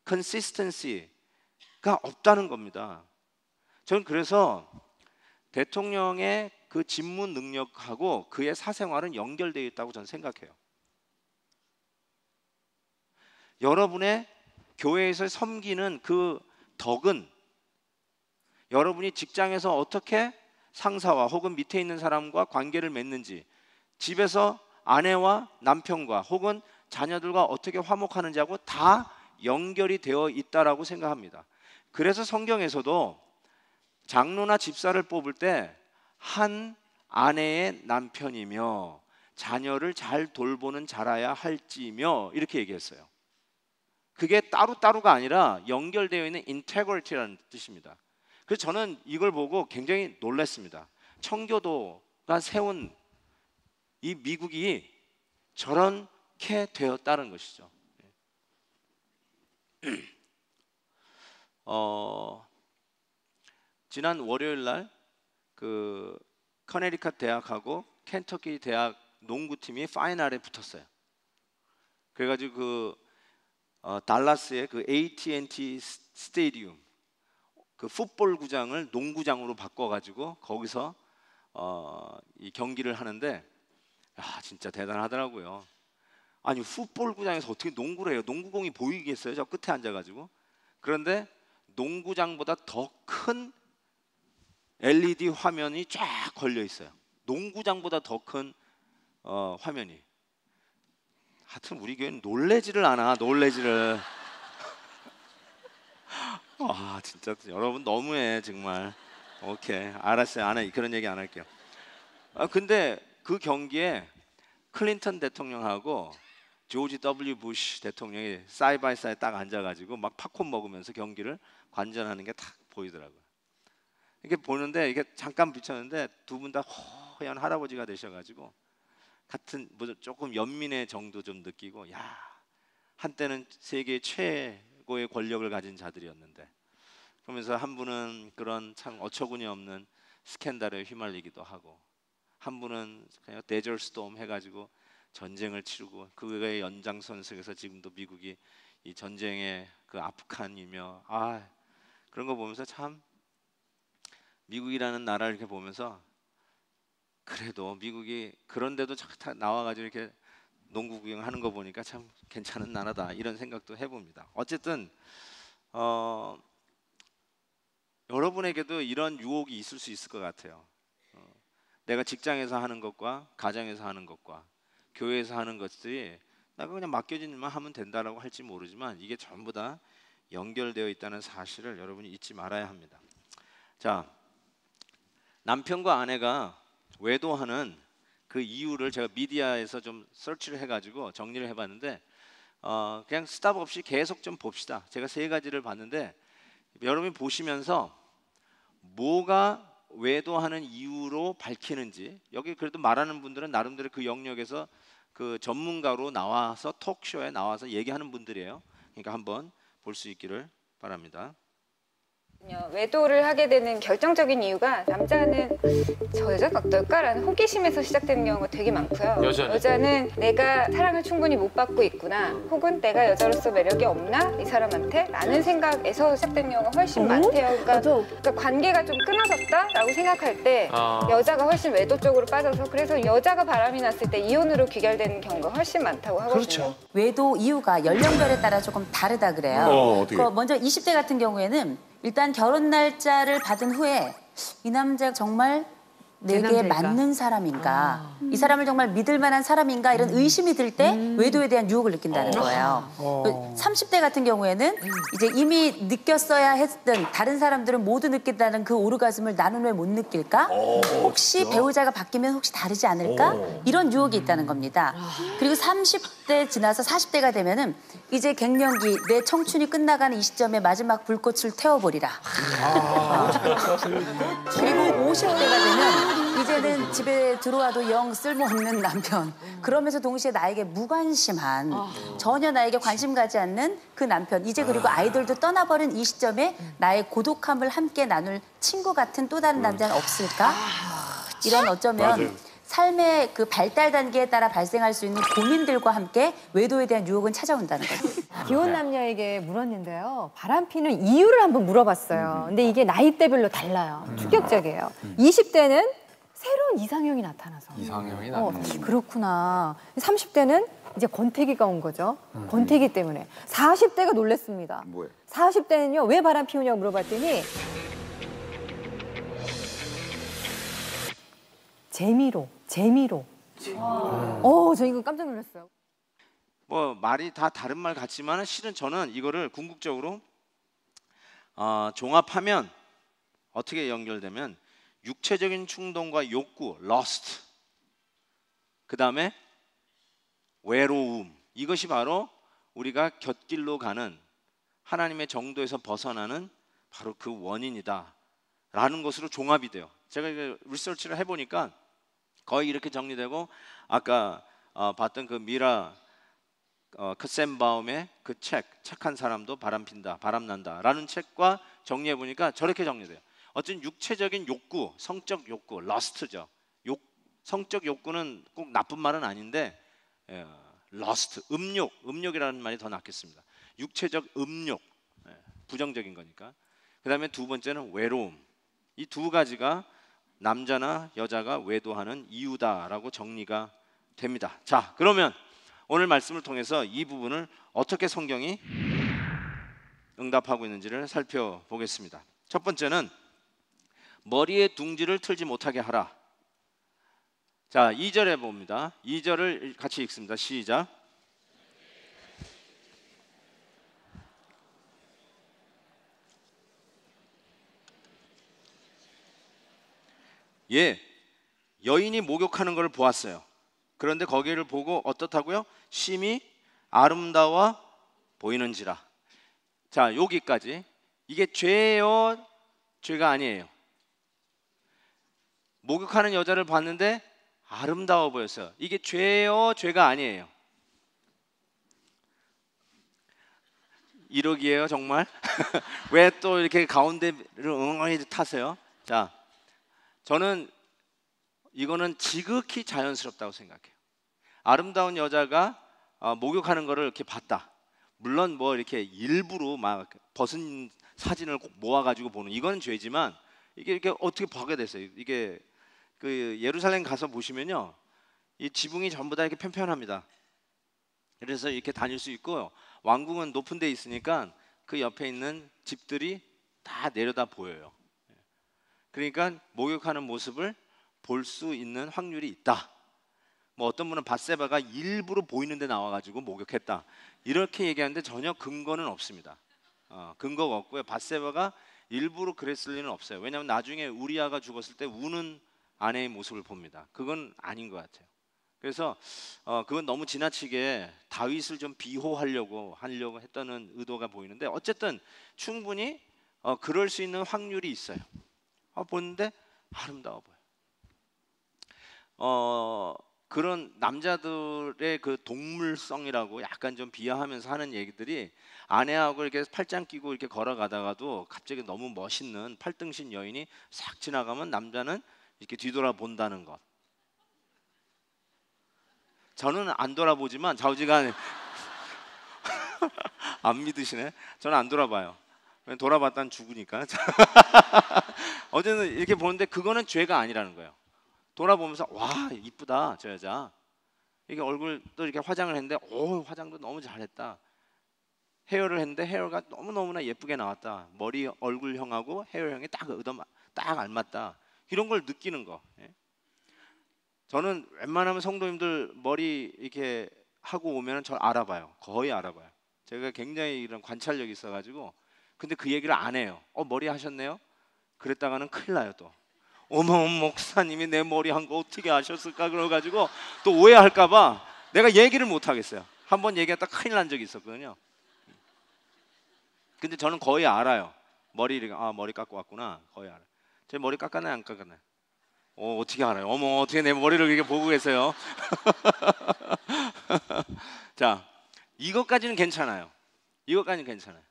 컨시스턴시가 없다는 겁니다. 저는 그래서 대통령의 그 집무 능력하고 그의 사생활은 연결되어 있다고 저는 생각해요. 여러분의 교회에서 섬기는 그 덕은 여러분이 직장에서 어떻게 상사와 혹은 밑에 있는 사람과 관계를 맺는지, 집에서 아내와 남편과 혹은 자녀들과 어떻게 화목하는지하고 다 연결이 되어 있다라고 생각합니다. 그래서 성경에서도 장로나 집사를 뽑을 때 한 아내의 남편이며 자녀를 잘 돌보는 자라야 할지며 이렇게 얘기했어요. 그게 따로따로가 아니라 연결되어 있는 인테그리티라는 뜻입니다. 그래서 저는 이걸 보고 굉장히 놀랐습니다. 청교도가 세운 이 미국이 저렇게 되었다는 것이죠. 지난 월요일 날 그 커네리컷 대학하고 켄터키 대학 농구팀이 파이널에 붙었어요. 그래가지고 그 달라스의 그 AT&T 스테디움 그 풋볼 구장을 농구장으로 바꿔가지고 거기서 이 경기를 하는데 진짜 대단하더라고요. 아니 풋볼 구장에서 어떻게 농구를 해요? 농구공이 보이겠어요? 저 끝에 앉아가지고. 그런데 농구장보다 더 큰 LED 화면이 쫙 걸려 있어요. 농구장보다 더 큰 화면이. 하여튼 우리 교회는 놀래지를 않아. 놀래지를. 진짜 여러분 너무해 정말. 오케이 알았어요. 안 해. 그런 얘기 안 할게요. 근데 그 경기에 클린턴 대통령하고 조지 W 부시 대통령이 사이 바이 사이 딱 앉아가지고 막 팝콘 먹으면서 경기를 관전하는 게 딱 보이더라고요. 이렇게 보는데 이게 잠깐 비쳤는데 두 분 다 허연 할아버지가 되셔가지고 같은 조금 연민의 정도 좀 느끼고 한때는 세계 최고의 권력을 가진 자들이었는데 그러면서 한 분은 그런 참 어처구니 없는 스캔들에 휘말리기도 하고 한 분은 그냥 데저트 스톰 해가지고 전쟁을 치르고 그거의 연장선상에서 지금도 미국이 이 전쟁의 그 아프간이며 그런 거 보면서 참 미국이라는 나라를 이렇게 보면서 그래도 미국이 그런데도 나와가지고 이렇게 농구 구경하는 거 보니까 참 괜찮은 나라다 이런 생각도 해봅니다. 어쨌든 여러분에게도 이런 유혹이 있을 수 있을 것 같아요. 내가 직장에서 하는 것과 가정에서 하는 것과 교회에서 하는 것들이 내가 그냥 맡겨진 일만 하면 된다라고 할지 모르지만 이게 전부 다 연결되어 있다는 사실을 여러분이 잊지 말아야 합니다. 자, 남편과 아내가 외도하는 그 이유를 제가 미디어에서 좀 서치를 해가지고 정리를 해봤는데 그냥 스탑 없이 계속 좀 봅시다. 제가 3가지를 봤는데 여러분이 보시면서 뭐가 외도하는 이유로 밝히는지 여기 그래도 말하는 분들은 나름대로 그 영역에서 그 전문가로 나와서 톡쇼에 나와서 얘기하는 분들이에요. 그러니까 한번 볼 수 있기를 바랍니다. 외도를 하게 되는 결정적인 이유가 남자는 저 여자가 어떨까라는 호기심에서 시작되는 경우가 되게 많고요. 여자는 내가 사랑을 충분히 못 받고 있구나 혹은 내가 여자로서 매력이 없나 이 사람한테 라는 생각에서 시작되는 경우가 훨씬 많대요. 그러니까 관계가 좀 끊어졌다라고 생각할 때 여자가 훨씬 외도 쪽으로 빠져서 그래서 여자가 바람이 났을 때 이혼으로 귀결되는 경우가 훨씬 많다고 하거든요. 그렇죠. 외도 이유가 연령별에 따라 조금 다르다 그래요. 어떻게? 먼저 20대 같은 경우에는 일단 결혼 날짜를 받은 후에 이 남자가 정말 내게 남자일까? 맞는 사람인가, 이 사람을 정말 믿을 만한 사람인가 이런 의심이 들 때 외도에 대한 유혹을 느낀다는 거예요. 30대 같은 경우에는 이제 이미 느꼈어야 했던 다른 사람들은 모두 느낀다는 그 오르가즘을 나는 왜 못 느낄까? 혹시 배우자가 바뀌면 혹시 다르지 않을까? 이런 유혹이 있다는 겁니다. 그리고 30대 지나서 40대가 되면은 이제 갱년기, 내 청춘이 끝나가는 이 시점에 마지막 불꽃을 태워버리라. 그리고 50대가 되면 이제는 집에 들어와도 영 쓸모없는 남편. 그러면서 동시에 나에게 무관심한, 전혀 나에게 관심 가지 않는 그 남편. 이제 그리고 아이들도 떠나버린 이 시점에 나의 고독함을 함께 나눌 친구 같은 또 다른 남자는 없을까? 이런 어쩌면 삶의 그 발달 단계에 따라 발생할 수 있는 고민들과 함께 외도에 대한 유혹은 찾아온다는 거죠. 기혼 남녀에게 물었는데요. 바람피는 이유를 한번 물어봤어요. 근데 이게 나이대별로 달라요. 충격적이에요. 20대는 새로운 이상형이 나타나서. 이상형이 나타나서. 그렇구나. 30대는 이제 권태기가 온 거죠. 권태기 때문에. 40대가 놀랐습니다. 뭐예요? 40대는요. 왜 바람 피우냐고 물어봤더니 재미로. 저 이거 깜짝 놀랐어요. 뭐 말이 다 다른 말 같지만 실은 저는 이거를 궁극적으로 종합하면 어떻게 연결되면 육체적인 충동과 욕구, lust, 그 다음에 외로움, 이것이 바로 우리가 곁길로 가는 하나님의 정도에서 벗어나는 바로 그 원인이다 라는 것으로 종합이 돼요. 제가 이게 리서치를 해보니까 거의 이렇게 정리되고, 아까 봤던 그 미라 크센바움의 그 책, 착한 사람도 바람핀다, 바람난다 라는 책과 정리해보니까 저렇게 정리돼요. 어떤 육체적인 욕구, 성적 욕구, 러스트죠. 성적 욕구는 꼭 나쁜 말은 아닌데 러스트, 음욕이라는 말이 더 낫겠습니다. 육체적 음욕, 부정적인 거니까. 그 다음에 두 번째는 외로움. 이 두 가지가 남자나 여자가 외도하는 이유다라고 정리가 됩니다. 자, 그러면 오늘 말씀을 통해서 이 부분을 어떻게 성경이 응답하고 있는지를 살펴보겠습니다. 첫 번째는 머리에 둥지를 틀지 못하게 하라. 자, 2절에 봅니다. 2절을 같이 읽습니다. 시작. 예, 여인이 목욕하는 것을 보았어요. 그런데 거기를 보고 어떻다고요? 심히 아름다워 보이는지라. 자, 여기까지. 이게 죄예요, 죄가 아니에요? 목욕하는 여자를 봤는데 아름다워 보였어요. 이게 죄예요, 죄가 아니에요? 이러기에요, 정말? 왜 또 이렇게 가운데를 엉엉이 타세요? 자, 저는 이거는 지극히 자연스럽다고 생각해요. 아름다운 여자가 목욕하는 거를 이렇게 봤다. 물론 뭐 이렇게 일부러 막 벗은 사진을 모아가지고 보는 이건 죄지만, 이게 이렇게 어떻게 보게 됐어요. 이게 그 예루살렘 가서 보시면요, 이 지붕이 전부 다 이렇게 편편합니다. 그래서 이렇게 다닐 수 있고, 왕궁은 높은 데 있으니까 그 옆에 있는 집들이 다 내려다 보여요. 그러니까 목욕하는 모습을 볼 수 있는 확률이 있다. 뭐 어떤 분은 밧세바가 일부러 보이는 데 나와가지고 목욕했다, 이렇게 얘기하는데 전혀 근거는 없습니다. 근거가 없고요. 밧세바가 일부러 그랬을 리는 없어요. 왜냐하면 나중에 우리아가 죽었을 때 우는 아내의 모습을 봅니다. 그건 아닌 것 같아요. 그래서 그건 너무 지나치게 다윗을 좀 비호하려고 했다는 의도가 보이는데, 어쨌든 충분히 그럴 수 있는 확률이 있어요. 보는데 아름다워 보여. 그런 남자들의 그 동물성이라고 약간 좀 비하하면서 하는 얘기들이, 아내하고 이렇게 팔짱 끼고 이렇게 걸어가다가도 갑자기 너무 멋있는 팔등신 여인이 싹 지나가면 남자는 이렇게 뒤돌아본다는 것. 저는 안 돌아보지만 좌우지간 안 믿으시네. 저는 안 돌아봐요. 돌아봤다는 죽으니까. 어제는 이렇게 보는데 그거는 죄가 아니라는 거예요. 돌아보면서 와, 이쁘다 저 여자. 이게 얼굴도 이렇게 화장을 했는데 오, 화장도 너무 잘했다 헤어를 했는데 헤어가 너무너무나 예쁘게 나왔다. 머리 얼굴형하고 헤어형이 딱 알맞다. 이런 걸 느끼는 거. 저는 웬만하면 성도님들 머리 이렇게 하고 오면 저 알아봐요. 거의 알아봐요. 제가 굉장히 이런 관찰력이 있어가지고. 근데 그 얘기를 안 해요. 머리 하셨네요? 그랬다가는 큰일 나요 또. 어머 목사님이 내 머리 한 거 어떻게 아셨을까 그래가지고 또 오해할까봐 내가 얘기를 못 하겠어요. 한번 얘기했다 큰일 난 적이 있었거든요. 근데 저는 거의 알아요. 머리 깎고 왔구나. 거의 알아요. 제 머리 깎았나요 안 깎았나요? 어떻게 알아요? 어머 어떻게 내 머리를 이렇게 보고 계세요? 자, 이것까지는 괜찮아요. 이것까지는 괜찮아요.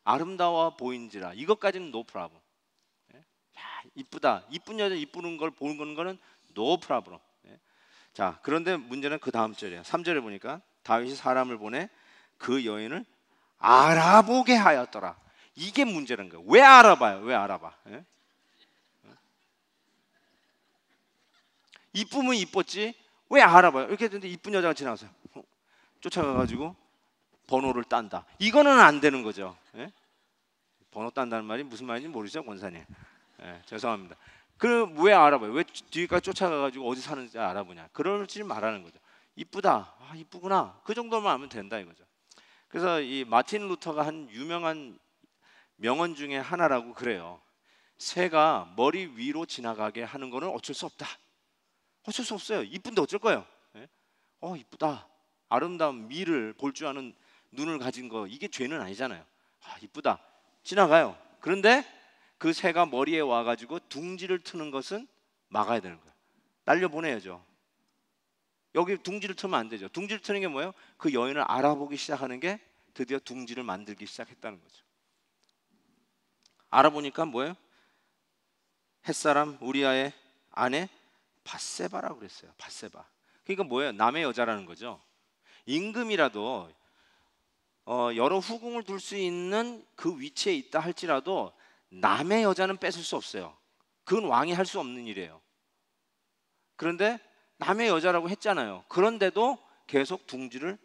아름다워 보인지라 이것까지는 no problem. 이쁘다. 이쁜 여자 이쁘는 걸 보는 거는 no problem. 자, 그런데 문제는 그 다음 절이에요. 3절에 보니까 다윗이 사람을 보내 그 여인을 알아보게 하였더라. 이게 문제라는 거예요. 왜 알아봐요? 왜 알아봐? 이쁘면 이뻤지 왜 알아봐요? 이렇게 했는데 이쁜 여자가 지나가서 쫓아가가지고 번호를 딴다. 이거는 안 되는 거죠. 번호 딴다는 말이 무슨 말인지 모르죠, 권사님. 죄송합니다. 그럼 왜 알아봐요? 왜 뒤까지 쫓아가가지고 어디 사는지 알아보냐? 그러지 말라는 거죠. 이쁘다, 이쁘구나. 그 정도만 하면 된다 이거죠. 그래서 이 마틴 루터가 한 유명한 명언 중에 하나라고 그래요. 새가 머리 위로 지나가게 하는 거는 어쩔 수 없다. 어쩔 수 없어요. 이쁜데 어쩔 거예요? 이쁘다. 아름다운 미를 볼 줄 아는 눈을 가진 거 이게 죄는 아니잖아요. 이쁘다. 지나가요. 그런데 그 새가 머리에 와가지고 둥지를 트는 것은 막아야 되는 거예요. 날려보내야죠. 여기 둥지를 트면 안 되죠. 둥지를 트는 게 뭐예요? 그 여인을 알아보기 시작하는 게 드디어 둥지를 만들기 시작했다는 거죠. 알아보니까 뭐예요? 햇사람 우리아의 아내 밧세바라고 그랬어요. 밧세바. 그러니까 뭐예요? 남의 여자라는 거죠. 임금이라도 여러 후궁을 둘 수 있는 그 위치에 있다 할지라도 남의 여자는 뺏을 수 없어요. 그건 왕이 할 수 없는 일이에요. 그런데 남의 여자라고 했잖아요. 그런데도 계속 둥지를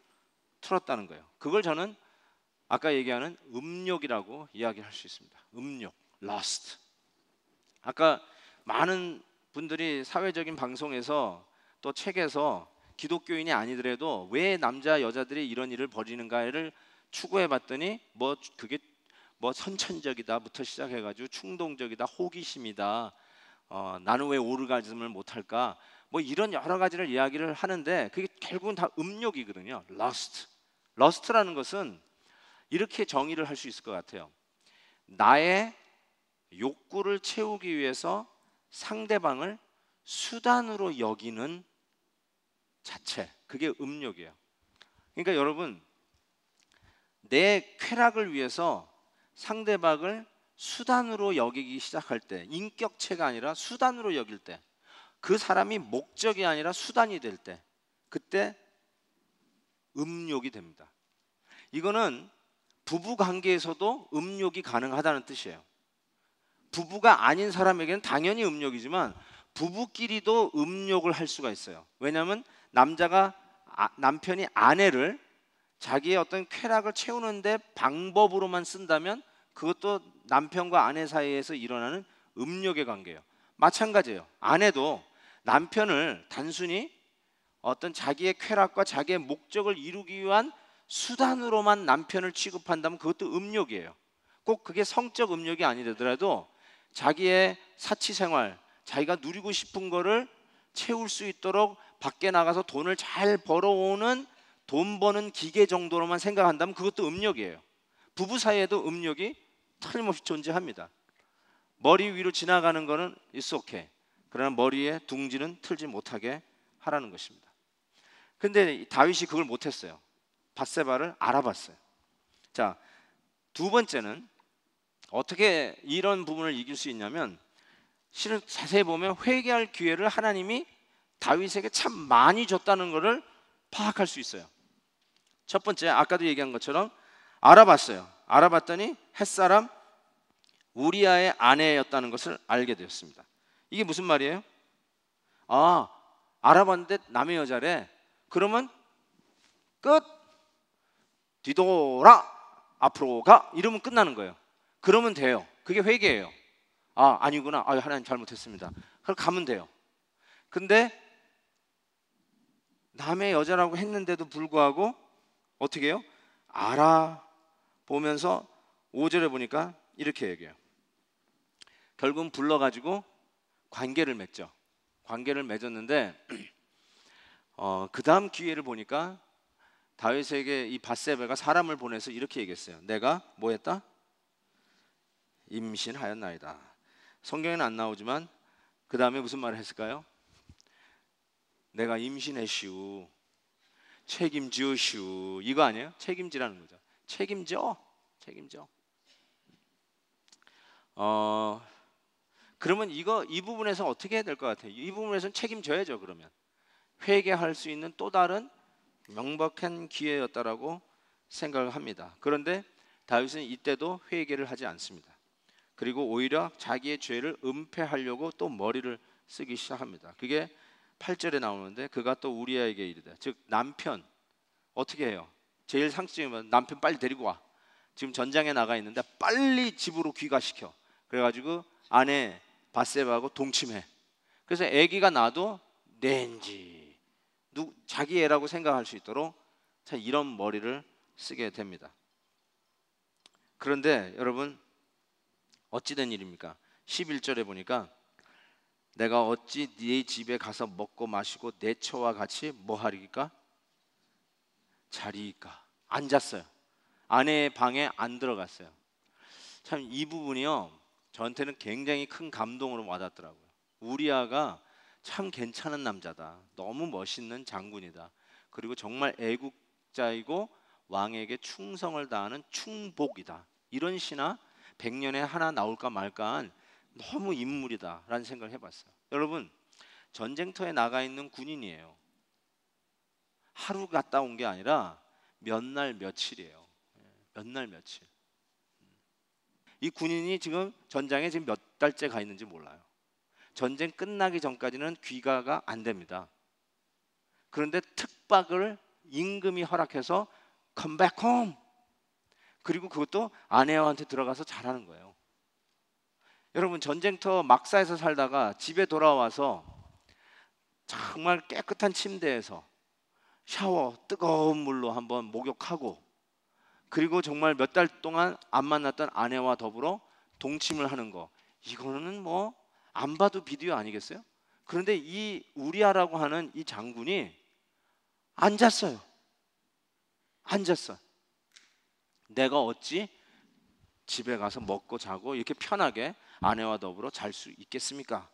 틀었다는 거예요. 그걸 저는 아까 얘기하는 음욕이라고 이야기할 수 있습니다. 음욕, lust. 아까 많은 분들이 사회적인 방송에서 또 책에서 기독교인이 아니더라도 왜 남자 여자들이 이런 일을 벌이는가를 추구해 봤더니 그게 선천적이다부터 시작해가지고 충동적이다, 호기심이다, 나는 왜 오르가즘을 못할까, 이런 여러 가지를 이야기를 하는데 그게 결국은 다 음욕이거든요. lust라는 것은 이렇게 정의를 할 수 있을 것 같아요. 나의 욕구를 채우기 위해서 상대방을 수단으로 여기는 자체, 그게 음욕이에요. 그러니까 여러분, 내 쾌락을 위해서 상대방을 수단으로 여기기 시작할 때, 인격체가 아니라 수단으로 여길 때, 그 사람이 목적이 아니라 수단이 될 때, 그때 음욕이 됩니다. 이거는 부부 관계에서도 음욕이 가능하다는 뜻이에요. 부부가 아닌 사람에게는 당연히 음욕이지만 부부끼리도 음욕을 할 수가 있어요. 왜냐하면 남편이 아내를 자기의 어떤 쾌락을 채우는데 방법으로만 쓴다면 그것도 남편과 아내 사이에서 일어나는 음욕의 관계예요. 마찬가지예요. 아내도 남편을 단순히 어떤 자기의 쾌락과 자기의 목적을 이루기 위한 수단으로만 남편을 취급한다면 그것도 음욕이에요. 꼭 그게 성적 음욕이 아니더라도 자기의 사치생활, 자기가 누리고 싶은 거를 채울 수 있도록 밖에 나가서 돈을 잘 벌어오는 돈 버는 기계 정도로만 생각한다면 그것도 음욕이에요. 부부 사이에도 음욕이 틀림없이 존재합니다. 머리 위로 지나가는 거는 it's okay. 그러나 머리에 둥지는 틀지 못하게 하라는 것입니다. 근데 다윗이 그걸 못했어요. 밧세바를 알아봤어요. 자, 두 번째는 어떻게 이런 부분을 이길 수 있냐면, 실은 자세히 보면 회개할 기회를 하나님이 다윗에게 참 많이 줬다는 것을 파악할 수 있어요. 첫 번째, 아까도 얘기한 것처럼 알아봤어요. 알아봤더니 햇사람 우리아의 아내였다는 것을 알게 되었습니다. 이게 무슨 말이에요? 알아봤는데 남의 여자래. 그러면 끝. 뒤돌아. 앞으로 가 이러면 끝나는 거예요. 그러면 돼요. 그게 회개예요. 아, 아니구나. 아, 하나님 잘못했습니다. 그럼 가면 돼요. 근데 남의 여자라고 했는데도 불구하고 어떻게 해요? 알아보면서 5절에 보니까 이렇게 얘기해요. 결국은 불러가지고 관계를 맺죠. 관계를 맺었는데 그 다음 기회를 보니까 다윗에게 이 밧세바가 사람을 보내서 이렇게 얘기했어요. 내가 뭐 했다? 임신하였나이다. 성경에는 안 나오지만 그 다음에 무슨 말을 했을까요? 내가 임신했슈, 책임지으슈, 이거 아니에요? 책임지라는 거죠. 책임져. 그러면 이 부분에서 어떻게 해야 될 것 같아요? 이 부분에서는 책임져야죠. 그러면 회개할 수 있는 또 다른 명백한 기회였다라고 생각을 합니다. 그런데 다윗은 이때도 회개를 하지 않습니다. 그리고 오히려 자기의 죄를 은폐하려고 또 머리를 쓰기 시작합니다. 그게 8절에 나오는데 그가 또 우리아에게 이르되, 즉 남편 어떻게 해요? 제일 상식적이면 남편 빨리 데리고 와. 지금 전장에 나가 있는데 빨리 집으로 귀가시켜. 그래가지고 아내 밧세바하고 동침해. 그래서 아기가 나도 낸지 자기 애라고 생각할 수 있도록 참 이런 머리를 쓰게 됩니다. 그런데 여러분 어찌된 일입니까? 11절에 보니까 내가 어찌 네 집에 가서 먹고 마시고 내 처와 같이 뭐 하리까? 자리이까? 앉았어요. 아내의 방에 안 들어갔어요. 참 이 부분이요 저한테는 굉장히 큰 감동으로 와닿더라고요. 우리아가 참 괜찮은 남자다. 너무 멋있는 장군이다. 그리고 정말 애국자이고 왕에게 충성을 다하는 충복이다. 이런 시나 100년에 하나 나올까 말까한 너무 인물이다 라는 생각을 해봤어요. 여러분 전쟁터에 나가 있는 군인이에요. 하루 갔다 온 게 아니라 몇 날 며칠이에요. 몇 날 며칠. 이 군인이 지금 전장에 지금 몇 달째 가 있는지 몰라요. 전쟁 끝나기 전까지는 귀가가 안 됩니다. 그런데 특박을 임금이 허락해서 come back home. 그리고 그것도 아내한테 들어가서 잘하는 거예요. 여러분 전쟁터 막사에서 살다가 집에 돌아와서 정말 깨끗한 침대에서 샤워 뜨거운 물로 한번 목욕하고 그리고 정말 몇 달 동안 안 만났던 아내와 더불어 동침을 하는 거, 이거는 뭐 안 봐도 비디오 아니겠어요? 그런데 이 우리아라고 하는 이 장군이 앉았어요. 앉았어. 내가 어찌 집에 가서 먹고 자고 이렇게 편하게 아내와 더불어 잘 수 있겠습니까?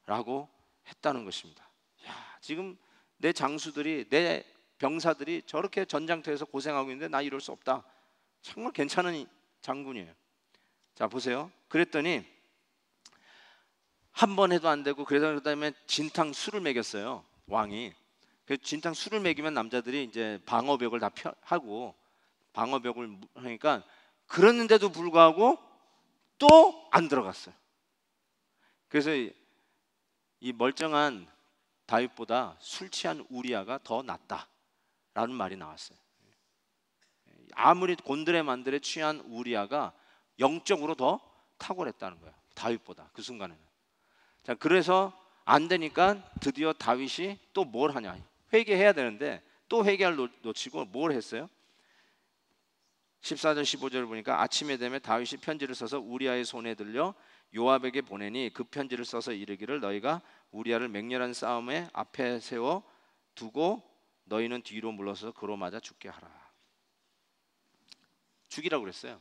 라고 했다는 것입니다. 야, 지금 내 장수들이, 내 병사들이 저렇게 전장터에서 고생하고 있는데 나 이럴 수 없다. 정말 괜찮은 장군이에요. 자 보세요. 그랬더니 한 번 해도 안 되고 그다음에 진탕 술을 먹였어요. 왕이. 그래서 진탕 술을 먹이면 남자들이 이제 방어벽을 다 하고 방어벽을 하니까 그랬는데도 불구하고 또 안 들어갔어요. 그래서 이 멀쩡한 다윗보다 술 취한 우리아가 더 낫다라는 말이 나왔어요. 아무리 곤드레만드레 취한 우리아가 영적으로 더 탁월했다는 거예요. 다윗보다 그 순간에는. 자, 그래서 안 되니까 드디어 다윗이 또 뭘 하냐? 회개해야 되는데 또 회개를 놓치고 뭘 했어요? 14절 15절을 보니까 아침에 되면 다윗이 편지를 써서 우리아의 손에 들려 요압에게 보내니 그 편지를 써서 이르기를 너희가 우리아를 맹렬한 싸움에 앞에 세워 두고 너희는 뒤로 물러서서 그로 맞아 죽게 하라. 죽이라고 그랬어요.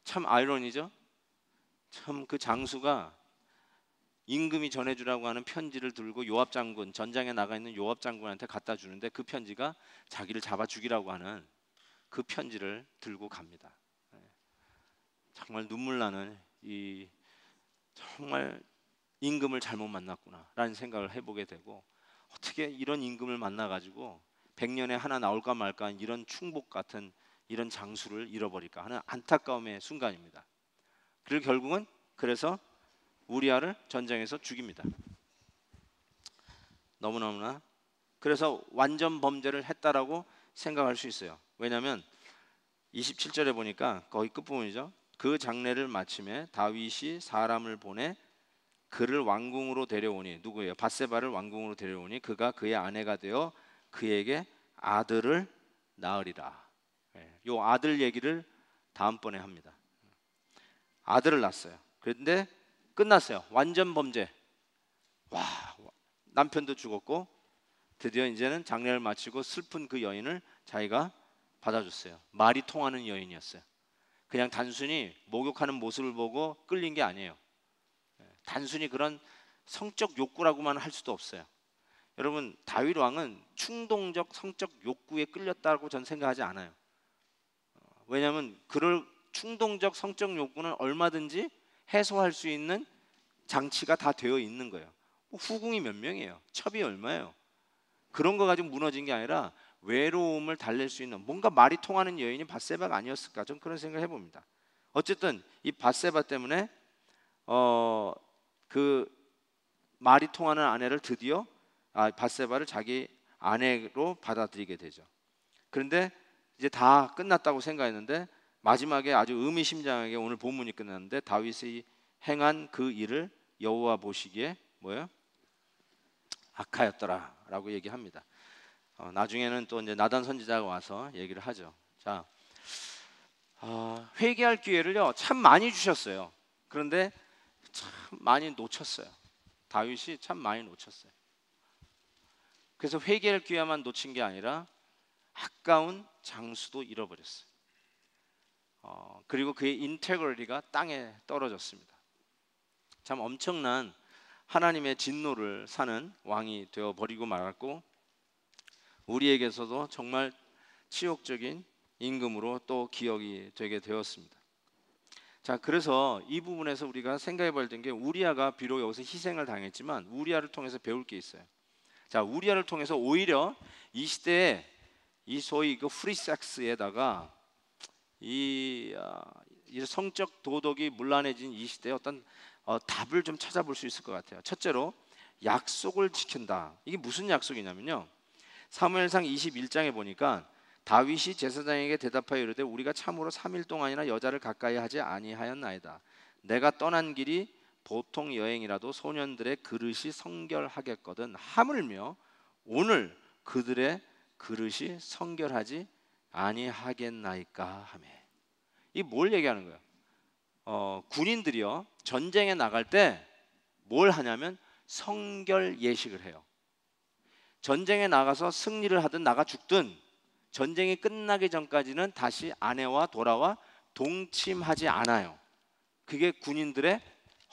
참 아이러니죠. 참 그 장수가 임금이 전해주라고 하는 편지를 들고 요압 장군, 전장에 나가 있는 요압 장군한테 갖다 주는데 그 편지가 자기를 잡아 죽이라고 하는 그 편지를 들고 갑니다. 정말 눈물 나는 이 정말 임금을 잘못 만났구나라는 생각을 해보게 되고 어떻게 이런 임금을 만나가지고 100년에 하나 나올까 말까 이런 충복 같은 이런 장수를 잃어버릴까 하는 안타까움의 순간입니다. 그리고 결국은 그래서 우리아를 전쟁에서 죽입니다. 너무너무나 그래서 완전 범죄를 했다라고 생각할 수 있어요. 왜냐하면 27절에 보니까 거의 끝부분이죠. 그 장례를 마침에 다윗이 사람을 보내 그를 왕궁으로 데려오니, 누구예요? 밧세바를 왕궁으로 데려오니 그가 그의 아내가 되어 그에게 아들을 낳으리라. 요 아들 얘기를 다음번에 합니다. 아들을 낳았어요. 그런데 끝났어요. 완전 범죄. 와, 남편도 죽었고 드디어 이제는 장례를 마치고 슬픈 그 여인을 자기가 받아줬어요. 말이 통하는 여인이었어요. 그냥 단순히 목욕하는 모습을 보고 끌린 게 아니에요. 단순히 그런 성적 욕구라고만 할 수도 없어요. 여러분, 다윗 왕은 충동적 성적 욕구에 끌렸다고 전 생각하지 않아요. 왜냐하면 그럴 충동적 성적 욕구는 얼마든지 해소할 수 있는 장치가 다 되어 있는 거예요. 후궁이 몇 명이에요? 첩이 얼마예요? 그런 거 가지고 무너진 게 아니라 외로움을 달랠 수 있는 뭔가 말이 통하는 여인이 밧세바가 아니었을까? 전 그런 생각을 해봅니다. 어쨌든 이 밧세바 때문에 그 말이 통하는 아내를 드디어 밧세바를 자기 아내로 받아들이게 되죠. 그런데 이제 다 끝났다고 생각했는데 마지막에 아주 의미심장하게 오늘 본문이 끝났는데 다윗이 행한 그 일을 여호와 보시기에 뭐예요? 악하였더라라고 얘기합니다. 나중에는 또 이제 나단 선지자가 와서 얘기를 하죠. 자, 회개할 기회를요 참 많이 주셨어요. 그런데 참 많이 놓쳤어요. 다윗이 참 많이 놓쳤어요. 그래서 회개할 기회만 놓친 게 아니라 아까운 장수도 잃어버렸어요. 그리고 그의 인테그리티가 땅에 떨어졌습니다. 참 엄청난 하나님의 진노를 사는 왕이 되어버리고 말았고, 우리에게서도 정말 치욕적인 임금으로 또 기억이 되게 되었습니다. 자, 그래서 이 부분에서 우리가 생각해 봐야 되는 게, 우리아가 비록 여기서 희생을 당했지만 우리아를 통해서 배울 게 있어요. 자, 우리아를 통해서 오히려 이 시대에 이 소위 그 프리섹스에다가 이 성적 도덕이 문란해진 이 시대에 어떤 답을 좀 찾아볼 수 있을 것 같아요. 첫째로 약속을 지킨다. 이게 무슨 약속이냐면요, 사무엘상 21장에 보니까 다윗이 제사장에게 대답하여 이르되 우리가 참으로 3일 동안이나 여자를 가까이 하지 아니하였나이다. 내가 떠난 길이 보통 여행이라도 소년들의 그릇이 성결하겠거든. 하물며 오늘 그들의 그릇이 성결하지 아니하겠나이까 하며. 이 뭘 얘기하는 거예요? 군인들이요 전쟁에 나갈 때 뭘 하냐면 성결 예식을 해요. 전쟁에 나가서 승리를 하든 나가 죽든 전쟁이 끝나기 전까지는 다시 아내와 돌아와 동침하지 않아요. 그게 군인들의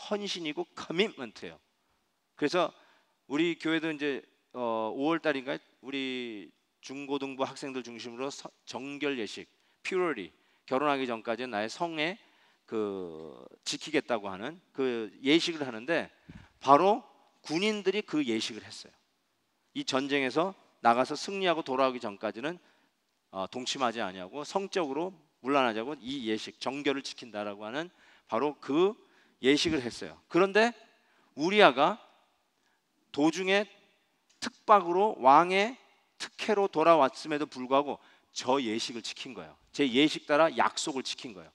헌신이고 커미트먼트예요. 그래서 우리 교회도 이제 5월 달인가 우리 중고등부 학생들 중심으로 정결 예식, 퓨러리, 결혼하기 전까지 나의 성에 지키겠다고 하는 그 예식을 하는데, 바로 군인들이 그 예식을 했어요. 이 전쟁에서 나가서 승리하고 돌아오기 전까지는 동침하지 아니하고 성적으로 문란하자고 이 예식, 정결을 지킨다라고 하는 바로 그 예식을 했어요. 그런데 우리아가 도중에 특박으로 왕의 특혜로 돌아왔음에도 불구하고 저 예식을 지킨 거예요. 제 예식 따라 약속을 지킨 거예요.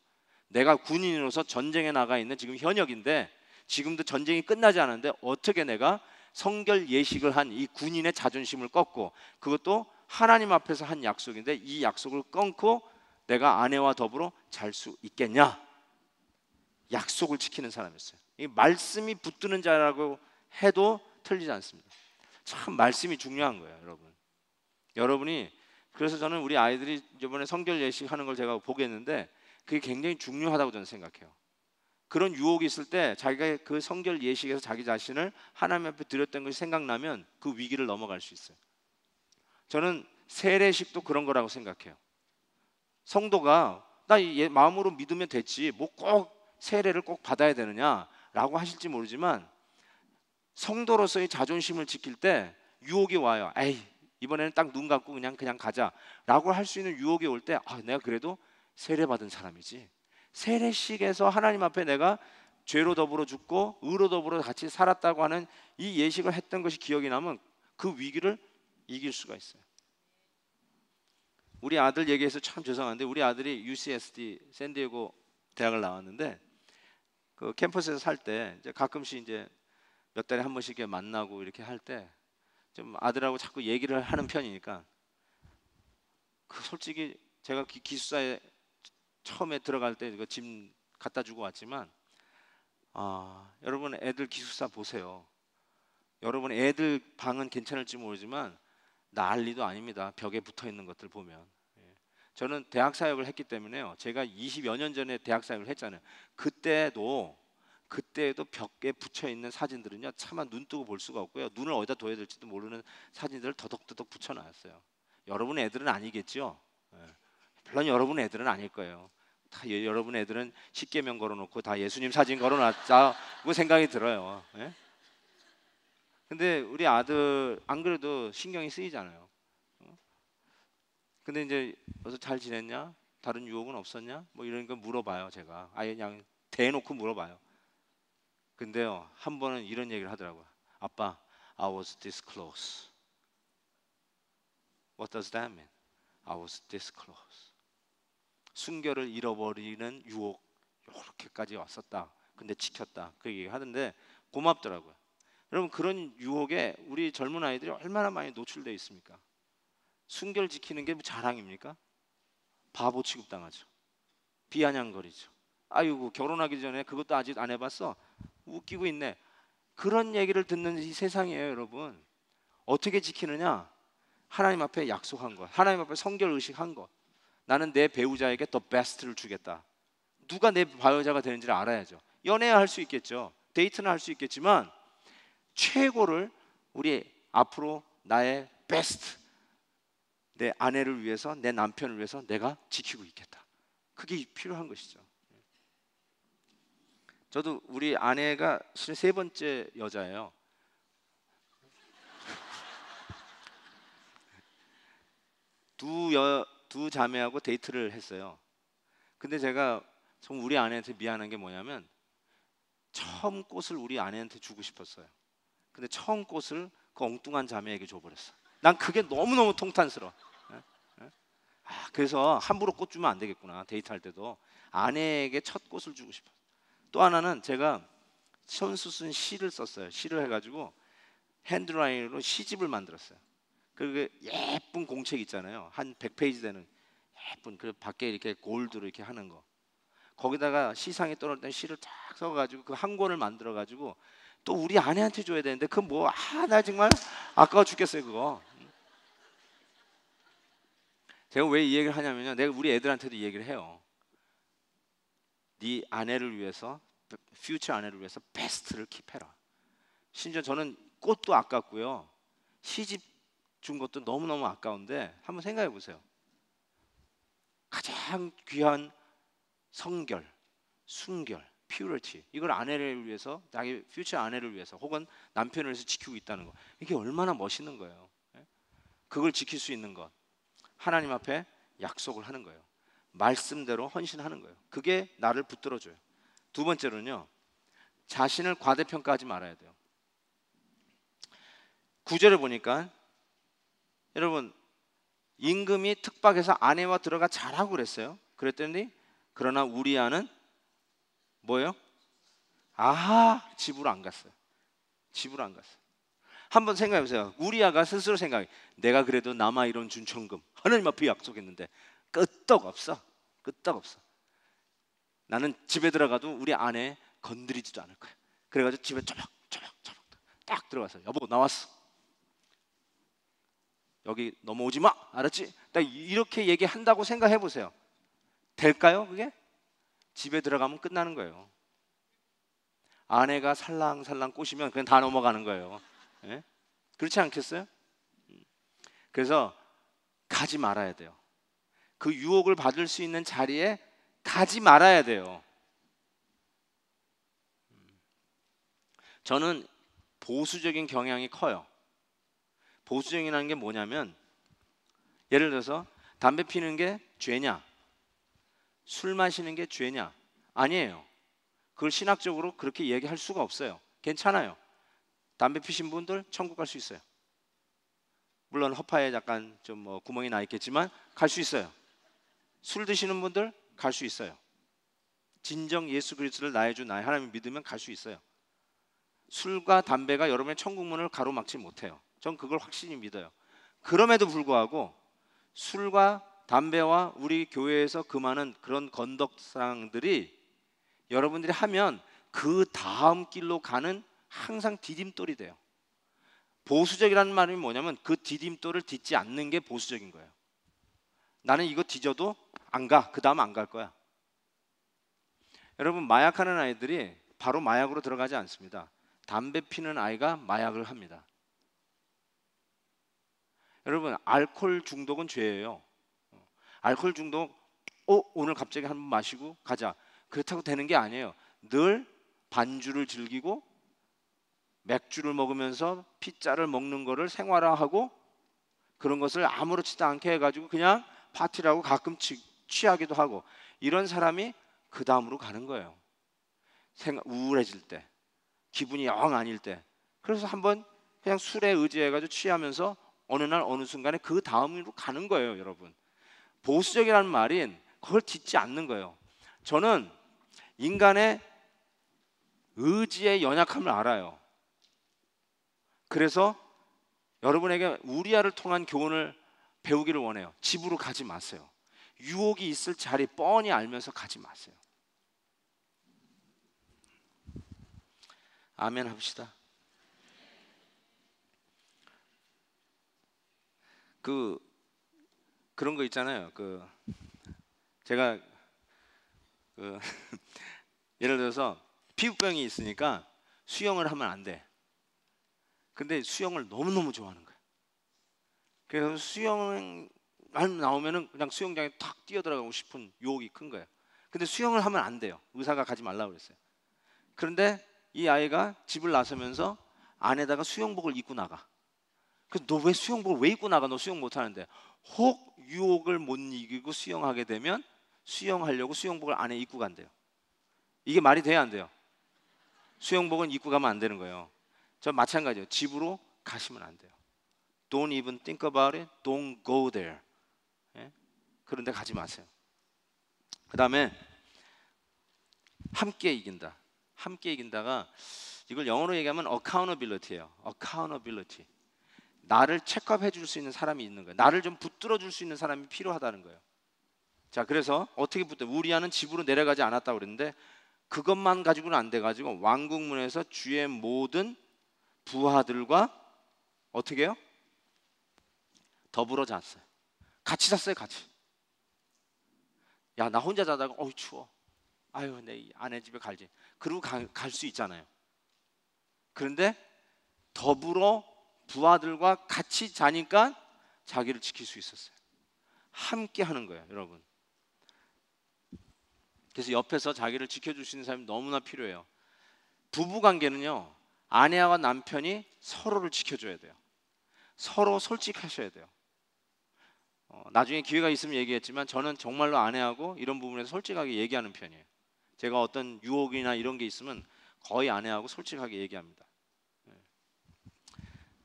내가 군인으로서 전쟁에 나가 있는 지금 현역인데, 지금도 전쟁이 끝나지 않았는데 어떻게 내가 성결 예식을 한 이 군인의 자존심을 꺾고, 그것도 하나님 앞에서 한 약속인데 이 약속을 끊고 내가 아내와 더불어 잘 수 있겠냐? 약속을 지키는 사람이었어요. 이 말씀이 붙드는 자라고 해도 틀리지 않습니다. 참 말씀이 중요한 거예요, 여러분. 여러분이, 그래서 저는 우리 아이들이 이번에 성결 예식 하는 걸 제가 보겠는데 그게 굉장히 중요하다고 저는 생각해요. 그런 유혹이 있을 때 자기가 그 성결 예식에서 자기 자신을 하나님 앞에 드렸던 것이 생각나면 그 위기를 넘어갈 수 있어요. 저는 세례식도 그런 거라고 생각해요. 성도가 나 마음으로 믿으면 됐지 뭐 꼭 세례를 꼭 받아야 되느냐라고 하실지 모르지만, 성도로서의 자존심을 지킬 때 유혹이 와요. 에이, 이번에는 딱 눈 감고 그냥 가자라고 할 수 있는 유혹이 올 때, 내가 그래도 세례 받은 사람이지, 세례식에서 하나님 앞에 내가 죄로 더불어 죽고 의로 더불어 같이 살았다고 하는 이 예식을 했던 것이 기억이 나면 그 위기를 이길 수가 있어요. 우리 아들 얘기해서 참 죄송한데 우리 아들이 UCSD 샌디에고 대학을 나왔는데 그 캠퍼스에서 살 때 이제 가끔씩 이제 몇 달에 한 번씩 이렇게 만나고 이렇게 할 때 좀 아들하고 자꾸 얘기를 하는 편이니까 그 솔직히 제가 기숙사에 처음에 들어갈 때 이거 짐 갖다 주고 왔지만 여러분 애들 기숙사 보세요. 여러분 애들 방은 괜찮을지 모르지만 난리도 아닙니다. 벽에 붙어 있는 것들 보면. 저는 대학 사역을 했기 때문에요. 제가 20여 년 전에 대학 사역을 했잖아요. 그때도 벽에 붙여 있는 사진들은요, 차마 눈 뜨고 볼 수가 없고요. 눈을 어디다 둬야 될지도 모르는 사진들을 더덕더덕 붙여놨어요. 여러분 애들은 아니겠죠? 물론 여러분 애들은 아닐 거예요. 다 여러분 애들은 십계명 걸어놓고 다 예수님 사진 걸어놨다고 생각이 들어요. 근데 우리 아들 안 그래도 신경이 쓰이잖아요. 근데 이제 어서 잘 지냈냐? 다른 유혹은 없었냐? 뭐 이런 거 물어봐요. 제가 아예 그냥 대놓고 물어봐요. 근데요, 한 번은 이런 얘기를 하더라고요. 아빠, I was this close. What does that mean? I was this close. 순결을 잃어버리는 유혹 이렇게까지 왔었다. 근데 지켰다. 그 얘기 하던데 고맙더라고요. 여러분 그런 유혹에 우리 젊은 아이들이 얼마나 많이 노출되어 있습니까? 순결 지키는 게 뭐 자랑입니까? 바보 취급당하죠. 비아냥거리죠. 아이고 결혼하기 전에 그것도 아직 안 해봤어. 웃기고 있네. 그런 얘기를 듣는 이 세상이에요, 여러분. 어떻게 지키느냐? 하나님 앞에 약속한 것, 하나님 앞에 성결 의식한 것. 나는 내 배우자에게 더 베스트를 주겠다. 누가 내 배우자가 되는지를 알아야죠. 연애야 할 수 있겠죠. 데이트는 할 수 있겠지만 최고를 우리 앞으로 나의 베스트, 내 아내를 위해서, 내 남편을 위해서 내가 지키고 있겠다. 그게 필요한 것이죠. 저도 우리 아내가 실은 세 번째 여자예요. 두 자매하고 데이트를 했어요. 근데 제가 좀 우리 아내한테 미안한 게 뭐냐면 처음 꽃을 우리 아내한테 주고 싶었어요. 근데 처음 꽃을 그 엉뚱한 자매에게 줘버렸어. 난 그게 너무너무 통탄스러워. 그래서 함부로 꽃 주면 안 되겠구나. 데이트할 때도 아내에게 첫 꽃을 주고 싶어. 또 하나는 제가 손수 쓴 시를 썼어요. 시를 해가지고 핸드라인으로 시집을 만들었어요. 그 예쁜 공책 있잖아요. 한 100페이지 되는 예쁜 그 밖에 이렇게 골드로 이렇게 하는 거. 거기다가 시상에 떨어졌던 시를 딱 써가지고 그 한 권을 만들어가지고 또 우리 아내한테 줘야 되는데 그 뭐 나 정말 아까워 죽겠어요 그거. 제가 왜 이 얘기를 하냐면요, 내가 우리 애들한테도 이 얘기를 해요. 네 아내를 위해서, 퓨처 아내를 위해서 베스트를 킵해라. 심지어 저는 꽃도 아깝고요, 시집 준 것도 너무너무 아까운데 한번 생각해 보세요. 가장 귀한 성결, 순결, purity, 이걸 아내를 위해서, 자기 퓨처 아내를 위해서 혹은 남편을 위해서 지키고 있다는 거, 이게 얼마나 멋있는 거예요. 그걸 지킬 수 있는 것, 하나님 앞에 약속을 하는 거예요. 말씀대로 헌신하는 거예요. 그게 나를 붙들어줘요. 두 번째로는요, 자신을 과대평가하지 말아야 돼요. 9절에 보니까 여러분, 임금이 특박해서 아내와 들어가 자라고 그랬어요. 그랬더니 그러나 우리아는 뭐예요? 집으로 안 갔어요. 집으로 안 갔어요. 한번 생각해 보세요. 우리아가 스스로 생각해, 내가 그래도 남아 이런 준천금 하나님 앞에 약속했는데 끄떡없어. 끄떡없어. 나는 집에 들어가도 우리 아내 건드리지도 않을 거야. 그래가지고 집에 처박처박 딱 들어가서 여보 나왔어. 여기 넘어오지 마. 알았지? 딱 이렇게 얘기한다고 생각해 보세요. 될까요? 그게? 집에 들어가면 끝나는 거예요. 아내가 살랑살랑 꼬시면 그냥 다 넘어가는 거예요. 예? 그렇지 않겠어요? 그래서 가지 말아야 돼요. 그 유혹을 받을 수 있는 자리에 가지 말아야 돼요. 저는 보수적인 경향이 커요. 보수적이라는 게 뭐냐면, 예를 들어서 담배 피는 게 죄냐, 술 마시는 게 죄냐? 아니에요. 그걸 신학적으로 그렇게 얘기할 수가 없어요. 괜찮아요. 담배 피신 분들 천국 갈 수 있어요. 물론 허파에 약간 좀 뭐 구멍이 나 있겠지만 갈 수 있어요. 술 드시는 분들 갈 수 있어요. 진정 예수 그리스도를 나의 주 나의 하나님 믿으면 갈 수 있어요. 술과 담배가 여러분의 천국문을 가로막지 못해요. 전 그걸 확실히 믿어요. 그럼에도 불구하고 술과 담배와 우리 교회에서 금하는 그런 건덕사항들이 여러분들이 하면 그 다음 길로 가는 항상 디딤돌이 돼요. 보수적이라는 말이 뭐냐면 그 디딤돌을 딛지 않는 게 보수적인 거예요. 나는 이거 뒤져도 안 가. 그 다음 안 갈 거야. 여러분, 마약하는 아이들이 바로 마약으로 들어가지 않습니다. 담배 피는 아이가 마약을 합니다. 여러분, 알코올 중독은 죄예요. 알코올 중독, 오늘 갑자기 한 번 마시고 가자. 그렇다고 되는 게 아니에요. 늘 반주를 즐기고 맥주를 먹으면서 피자를 먹는 거를 생활화하고 그런 것을 아무렇지도 않게 해가지고 그냥 파티를 하고 가끔 취하기도 하고 이런 사람이 그 다음으로 가는 거예요. 우울해질 때, 기분이 영 아닐 때. 그래서 한번 그냥 술에 의지해가지고 취하면서 어느 날 어느 순간에 그 다음으로 가는 거예요, 여러분. 보수적이라는 말인 그걸 딛지 않는 거예요. 저는 인간의 의지의 연약함을 알아요. 그래서 여러분에게 우리아를 통한 교훈을 배우기를 원해요. 집으로 가지 마세요. 유혹이 있을 자리 뻔히 알면서 가지 마세요. 아멘 합시다. 그런 거 있잖아요. 제가 예를 들어서 피부병이 있으니까 수영을 하면 안 돼. 근데 수영을 너무너무 좋아하는 거예요. 그래서 수영만 나오면은 그냥 수영장에 탁 뛰어들어가고 싶은 유혹이 큰 거예요. 근데 수영을 하면 안 돼요. 의사가 가지 말라고 그랬어요. 그런데 이 아이가 집을 나서면서 안에다가 수영복을 입고 나가. 그래서 너 왜 수영복을 왜 입고 나가? 너 수영 못하는데. 혹 유혹을 못 이기고 수영하게 되면 수영하려고 수영복을 안에 입고 간대요. 이게 말이 돼야 안 돼요? 수영복은 입고 가면 안 되는 거예요. 저 마찬가지예요. 집으로 가시면 안 돼요. Don't even think about it. Don't go there. 예? 그런 데 가지 마세요. 그 다음에 함께 이긴다. 함께 이긴다가 이걸 영어로 얘기하면 accountability예요. accountability. 나를 체크업해 줄 수 있는 사람이 있는 거예요. 나를 좀 붙들어 줄 수 있는 사람이 필요하다는 거예요. 자, 그래서 어떻게 붙들어? 우리아는 집으로 내려가지 않았다고 그랬는데 그것만 가지고는 안 돼가지고 왕궁문에서 주의 모든 부하들과 어떻게 해요? 더불어 잤어요. 같이 잤어요. 같이. 야, 나 혼자 자다가 어우 추워. 아유, 내 아내 집에 갈지. 그러고 갈 수 있잖아요. 그런데 더불어 부하들과 같이 자니까 자기를 지킬 수 있었어요. 함께 하는 거예요, 여러분. 그래서 옆에서 자기를 지켜줄 수 있는 사람이 너무나 필요해요. 부부 관계는요, 아내와 남편이 서로를 지켜줘야 돼요. 서로 솔직하셔야 돼요. 나중에 기회가 있으면 얘기했지만 저는 정말로 아내하고 이런 부분에서 솔직하게 얘기하는 편이에요. 제가 어떤 유혹이나 이런 게 있으면 거의 아내하고 솔직하게 얘기합니다.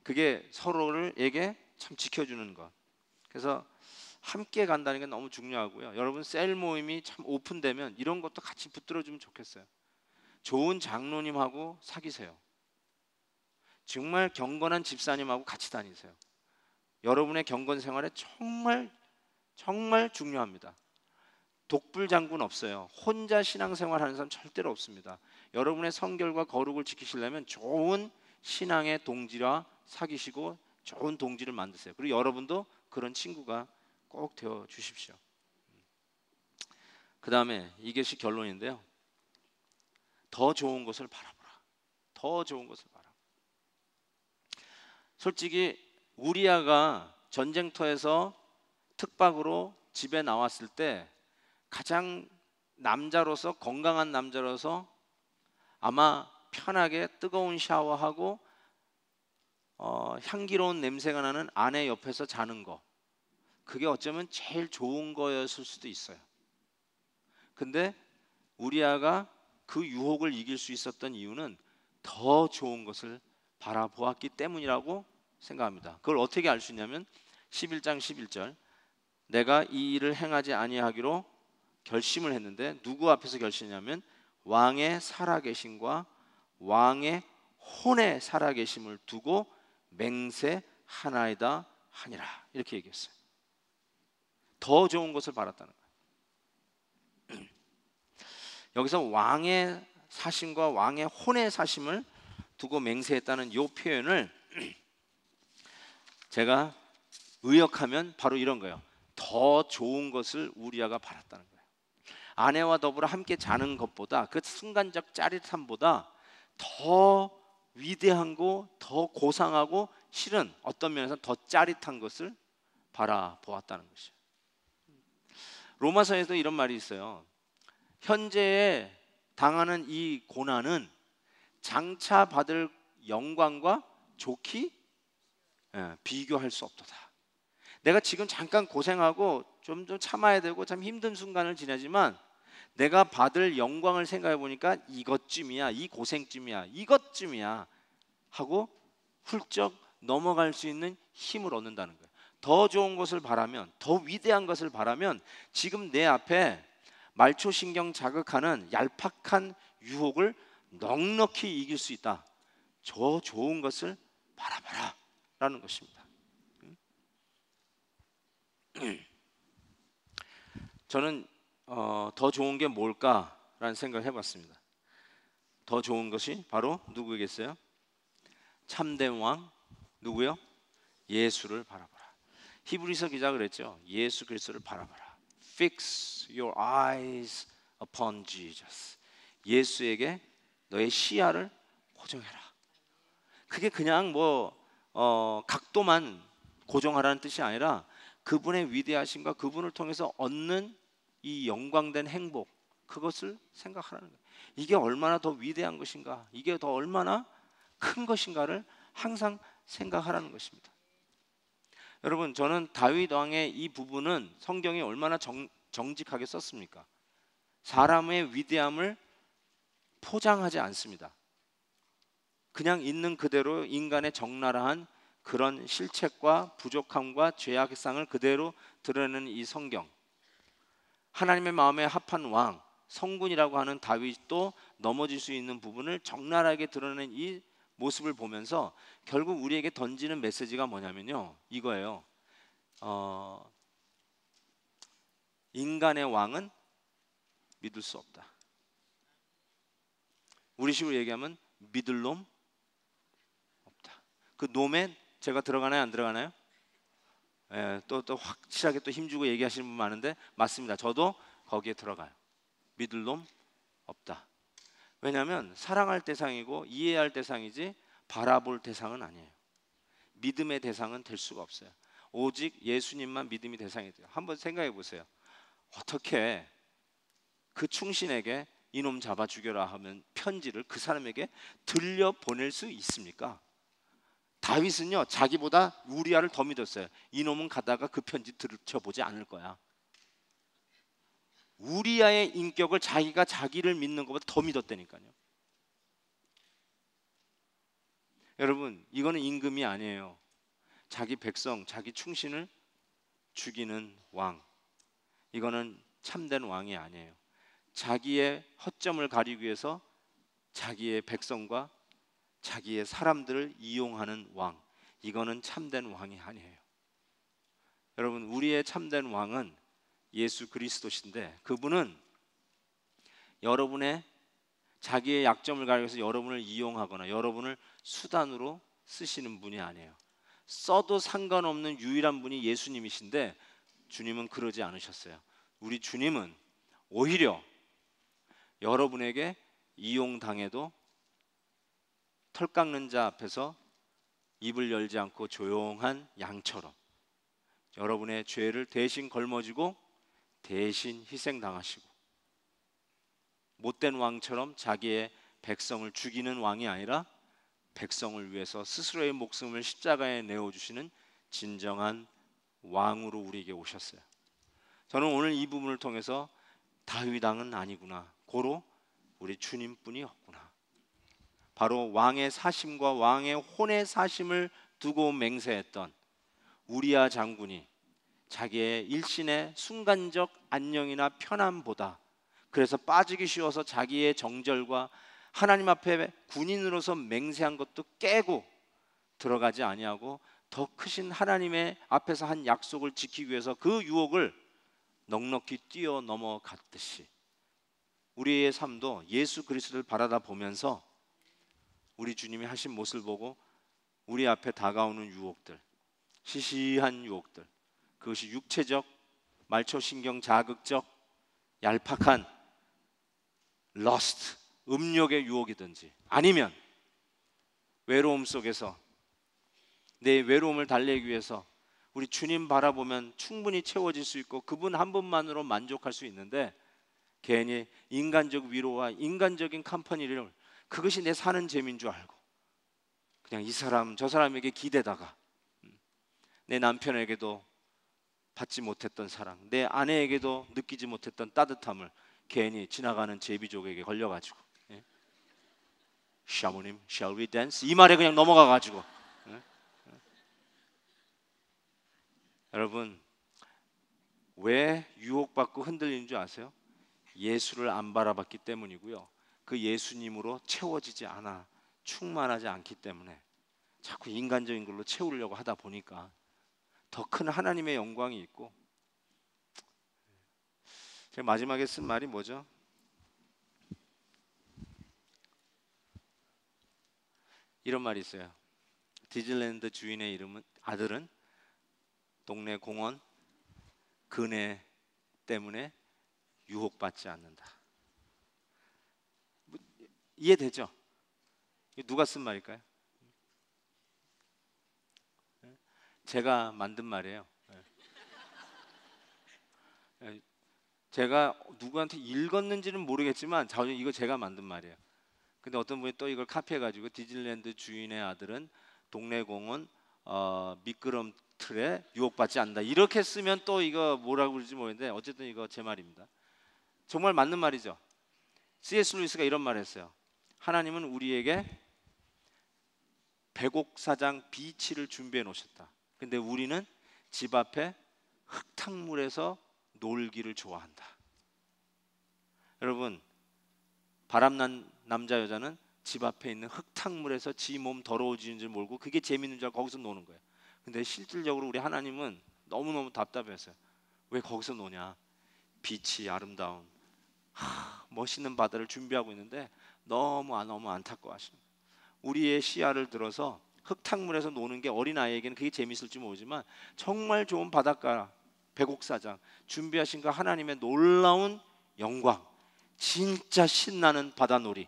그게 서로를에게 참 지켜주는 것. 그래서 함께 간다는 게 너무 중요하고요. 여러분 셀 모임이 참 오픈되면 이런 것도 같이 붙들어주면 좋겠어요. 좋은 장로님하고 사귀세요. 정말 경건한 집사님하고 같이 다니세요. 여러분의 경건 생활에 정말 중요합니다. 독불장군 없어요. 혼자 신앙생활 하는 사람 절대로 없습니다. 여러분의 성결과 거룩을 지키시려면 좋은 신앙의 동지와 사귀시고 좋은 동지를 만드세요. 그리고 여러분도 그런 친구가 꼭 되어 주십시오. 그 다음에 이것이 결론인데요. 더 좋은 것을 바라보라. 더 좋은 것을 바라보라. 솔직히 우리아가 전쟁터에서 특박으로 집에 나왔을 때 가장 남자로서 건강한 남자로서 아마 편하게 뜨거운 샤워하고 향기로운 냄새가 나는 아내 옆에서 자는 거, 그게 어쩌면 제일 좋은 거였을 수도 있어요. 근데 우리아가 그 유혹을 이길 수 있었던 이유는 더 좋은 것을 바라보았기 때문이라고 생각합니다. 그걸 어떻게 알 수 있냐면 11장 11절 내가 이 일을 행하지 아니하기로 결심을 했는데 누구 앞에서 결심하냐면 왕의 살아계심과 왕의 혼의 살아계심을 두고 맹세하나이다 하니라 이렇게 얘기했어요. 더 좋은 것을 바랐다는 거예요. 여기서 왕의 사심과 왕의 혼의 사심을 두고 맹세했다는 이 표현을 제가 의역하면 바로 이런 거예요. 더 좋은 것을 우리아가 바랐다는 거예요. 아내와 더불어 함께 자는 것보다 그 순간적 짜릿함보다 더 위대한 거, 더 고상하고 실은 어떤 면에서 더 짜릿한 것을 바라보았다는 것이에요. 로마서에도 이런 말이 있어요. 현재에 당하는 이 고난은 장차 받을 영광과 좋게 비교할 수 없도다. 내가 지금 잠깐 고생하고 좀 참아야 되고 참 힘든 순간을 지내지만 내가 받을 영광을 생각해 보니까 이것쯤이야, 이 고생쯤이야, 이것쯤이야 하고 훌쩍 넘어갈 수 있는 힘을 얻는다는 거예요. 더 좋은 것을 바라면, 더 위대한 것을 바라면 지금 내 앞에 말초신경 자극하는 얄팍한 유혹을 넉넉히 이길 수 있다. 저 좋은 것을 바라봐라 라는 것입니다. 저는 더 좋은 게 뭘까라는 생각을 해봤습니다. 더 좋은 것이 바로 누구겠어요? 참된 왕 누구요? 예수를 바라봐라. 히브리서 기자가 그랬죠. 예수 그리스도를 바라봐라. Fix your eyes upon Jesus. 예수에게 너의 시야를 고정해라. 그게 그냥 각도만 고정하라는 뜻이 아니라 그분의 위대하심과 그분을 통해서 얻는 이 영광된 행복, 그것을 생각하라는 거예요. 이게 얼마나 더 위대한 것인가, 이게 더 얼마나 큰 것인가를 항상 생각하라는 것입니다. 여러분, 저는 다윗 왕의 이 부분은 성경이 얼마나 정직하게 썼습니까? 사람의 위대함을 포장하지 않습니다. 그냥 있는 그대로 인간의 적나라한 그런 실책과 부족함과 죄악상을 그대로 드러내는 이 성경, 하나님의 마음에 합한 왕, 성군이라고 하는 다윗도 넘어질 수 있는 부분을 적나라하게 드러낸 이 모습을 보면서 결국 우리에게 던지는 메시지가 뭐냐면요, 이거예요. 인간의 왕은 믿을 수 없다. 우리식으로 얘기하면 믿을 놈 없다. 그 놈에 제가 들어가나요, 안 들어가나요? 또 확실하게 또 힘주고 얘기하시는 분 많은데 맞습니다. 저도 거기에 들어가요. 믿을 놈 없다. 왜냐하면 사랑할 대상이고 이해할 대상이지 바라볼 대상은 아니에요. 믿음의 대상은 될 수가 없어요. 오직 예수님만 믿음이 대상이 돼요. 한번 생각해 보세요. 어떻게 그 충신에게 이놈 잡아 죽여라 하면 편지를 그 사람에게 들려 보낼 수 있습니까? 다윗은요, 자기보다 우리아를 더 믿었어요. 이놈은 가다가 그 편지 들춰보지 않을 거야. 우리아의 인격을 자기가 자기를 믿는 것보다 더 믿었다니까요. 여러분, 이거는 임금이 아니에요. 자기 백성, 자기 충신을 죽이는 왕. 이거는 참된 왕이 아니에요. 자기의 허점을 가리기 위해서 자기의 백성과 자기의 사람들을 이용하는 왕. 이거는 참된 왕이 아니에요. 여러분, 우리의 참된 왕은 예수 그리스도신데 그분은 여러분의 자기의 약점을 가리기 위해서 여러분을 이용하거나 여러분을 수단으로 쓰시는 분이 아니에요. 써도 상관없는 유일한 분이 예수님이신데 주님은 그러지 않으셨어요. 우리 주님은 오히려 여러분에게 이용당해도 털 깎는 자 앞에서 입을 열지 않고 조용한 양처럼 여러분의 죄를 대신 걸머지고 대신 희생당하시고 못된 왕처럼 자기의 백성을 죽이는 왕이 아니라 백성을 위해서 스스로의 목숨을 십자가에 내어주시는 진정한 왕으로 우리에게 오셨어요. 저는 오늘 이 부분을 통해서 다윗 왕은 아니구나, 고로 우리 주님뿐이 없구나, 바로 왕의 사심과 왕의 혼의 사심을 두고 맹세했던 우리야 장군이 자기의 일신의 순간적 안녕이나 편안보다, 그래서 빠지기 쉬워서 자기의 정절과 하나님 앞에 군인으로서 맹세한 것도 깨고 들어가지 아니하고 더 크신 하나님의 앞에서 한 약속을 지키기 위해서 그 유혹을 넉넉히 뛰어 넘어갔듯이 우리의 삶도 예수 그리스도를 바라다 보면서 우리 주님이 하신 모습을 보고 우리 앞에 다가오는 유혹들, 시시한 유혹들, 그것이 육체적, 말초신경 자극적, 얄팍한 러스트, 음욕의 유혹이든지, 아니면 외로움 속에서 내 외로움을 달래기 위해서 우리 주님 바라보면 충분히 채워질 수 있고 그분 한 분만으로 만족할 수 있는데, 괜히 인간적 위로와 인간적인 컴퍼니를, 그것이 내 사는 재미인 줄 알고 그냥 이 사람 저 사람에게 기대다가 내 남편에게도 받지 못했던 사랑, 내 아내에게도 느끼지 못했던 따뜻함을 괜히 지나가는 제비족에게 걸려가지고, 샤모님, shall we dance? 이 말에 그냥 넘어가가지고, 여러분 왜 유혹받고 흔들리는 줄 아세요? 예수를 안 바라봤기 때문이고요, 그 예수님으로 채워지지 않아, 충만하지 않기 때문에 자꾸 인간적인 걸로 채우려고 하다 보니까 더 큰 하나님의 영광이 있고. 제가 마지막에 쓴 말이 뭐죠? 이런 말이 있어요. 디즈니랜드 주인의 아들은 동네 공원 그네 때문에 유혹받지 않는다. 이해되죠? 누가 쓴 말일까요? 제가 만든 말이에요. 제가 누구한테 읽었는지는 모르겠지만 이거 제가 만든 말이에요. 근데 어떤 분이 또 이걸 카피해가지고 디즈니랜드 주인의 아들은 동네 공원 미끄럼 틀에 유혹받지 않는다, 이렇게 쓰면 또 이거 뭐라고 그러지 모르겠는데, 어쨌든 이거 제 말입니다. 정말 맞는 말이죠. C.S. 루이스가 이런 말을 했어요. 하나님은 우리에게 백옥사장 비치를 준비해 놓으셨다. 근데 우리는 집 앞에 흙탕물에서 놀기를 좋아한다. 여러분, 바람난 남자 여자는 집 앞에 있는 흙탕물에서 지 몸 더러워지는 줄 모르고 그게 재밌는 줄 알고 거기서 노는 거예요. 근데 실질적으로 우리 하나님은 너무너무 답답했어요. 왜 거기서 노냐? 빛이 아름다운 멋있는 바다를 준비하고 있는데 너무 안타까워하시는 거예요. 우리의 시야를 들어서 흙탕물에서 노는 게 어린아이에게는 그게 재밌을지 모르지만 정말 좋은 바닷가 백옥사장 준비하신 그 하나님의 놀라운 영광, 진짜 신나는 바다놀이,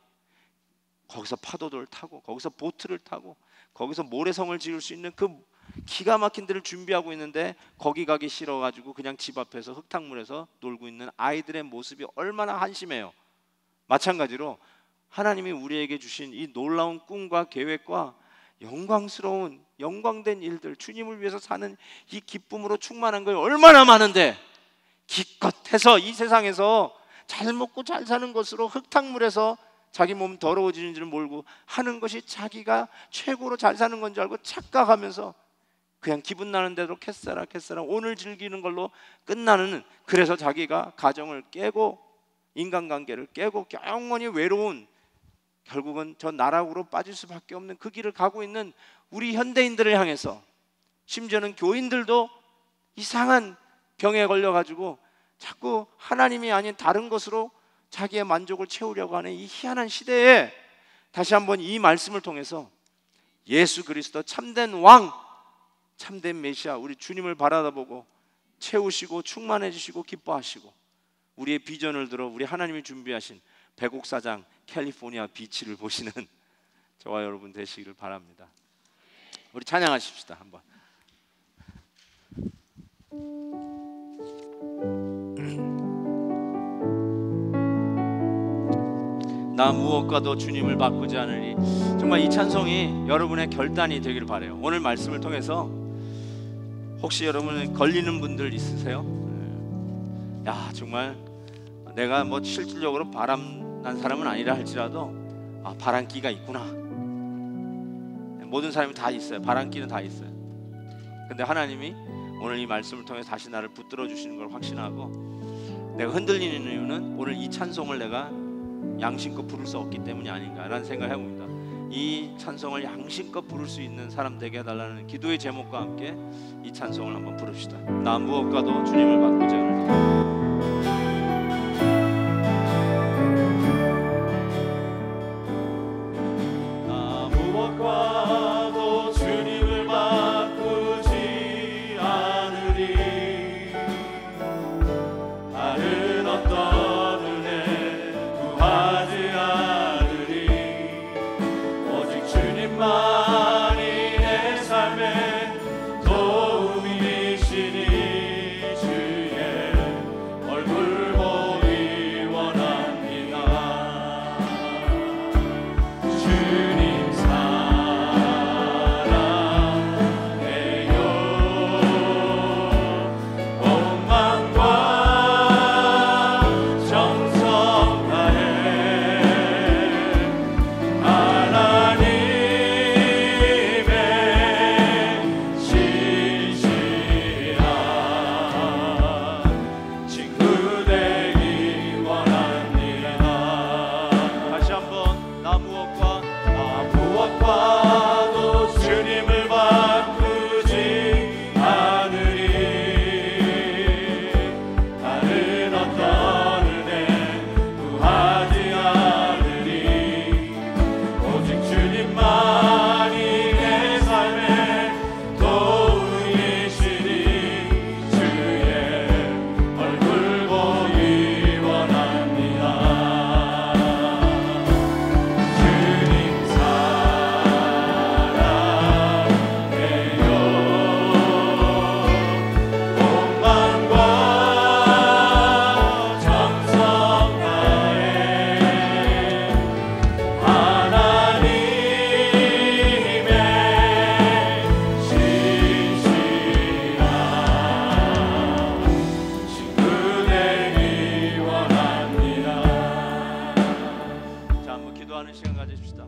거기서 파도를 타고 거기서 보트를 타고 거기서 모래성을 지을 수 있는 그 기가 막힌 데를 준비하고 있는데 거기 가기 싫어가지고 그냥 집 앞에서 흙탕물에서 놀고 있는 아이들의 모습이 얼마나 한심해요. 마찬가지로 하나님이 우리에게 주신 이 놀라운 꿈과 계획과 영광스러운 영광된 일들, 주님을 위해서 사는 이 기쁨으로 충만한 걸 얼마나 많은데, 기껏 해서 이 세상에서 잘 먹고 잘 사는 것으로 흙탕물에서 자기 몸 더러워지는 줄 모르고 하는 것이 자기가 최고로 잘 사는 건 줄 알고 착각하면서 그냥 기분 나는 대로 캐싸라 오늘 즐기는 걸로 끝나는, 그래서 자기가 가정을 깨고 인간관계를 깨고 영원히 외로운, 결국은 저 나락으로 빠질 수밖에 없는 그 길을 가고 있는 우리 현대인들을 향해서, 심지어는 교인들도 이상한 병에 걸려가지고 자꾸 하나님이 아닌 다른 것으로 자기의 만족을 채우려고 하는 이 희한한 시대에 다시 한번 이 말씀을 통해서 예수 그리스도 참된 왕, 참된 메시아 우리 주님을 바라다보고 채우시고 충만해지시고 기뻐하시고 우리의 비전을 들어 우리 하나님이 준비하신 백옥사장 캘리포니아 비치를 보시는 저와 여러분 되시기를 바랍니다. 우리 찬양하십시다. 한번. 나 무엇과도 주님을 바꾸지 않으리. 정말 이 찬송이 여러분의 결단이 되기를 바라요. 오늘 말씀을 통해서 혹시 여러분 걸리는 분들 있으세요? 야, 정말 내가 뭐 실질적으로 바람난 사람은 아니라 할지라도 바람기가 있구나. 모든 사람이 다 있어요. 바람길은 다 있어요. 근데 하나님이 오늘 이 말씀을 통해 다시 나를 붙들어 주시는 걸 확신하고 내가 흔들리는 이유는 오늘 이 찬송을 내가 양심껏 부를 수 없기 때문이 아닌가라는 생각을 해봅니다. 이 찬송을 양심껏 부를 수 있는 사람 되게 해달라는 기도의 제목과 함께 이 찬송을 한번 부릅시다. 나 무엇과도 주님을 바꾸지 않을 무엇과도 주님을 바꾸지 않으리. 다른 어떤 은혜 구하지 않으리. 오직 주님만이 내 삶의 도움이시니 주의 얼굴 보기 원합니다. 주님 시간 가지십시다.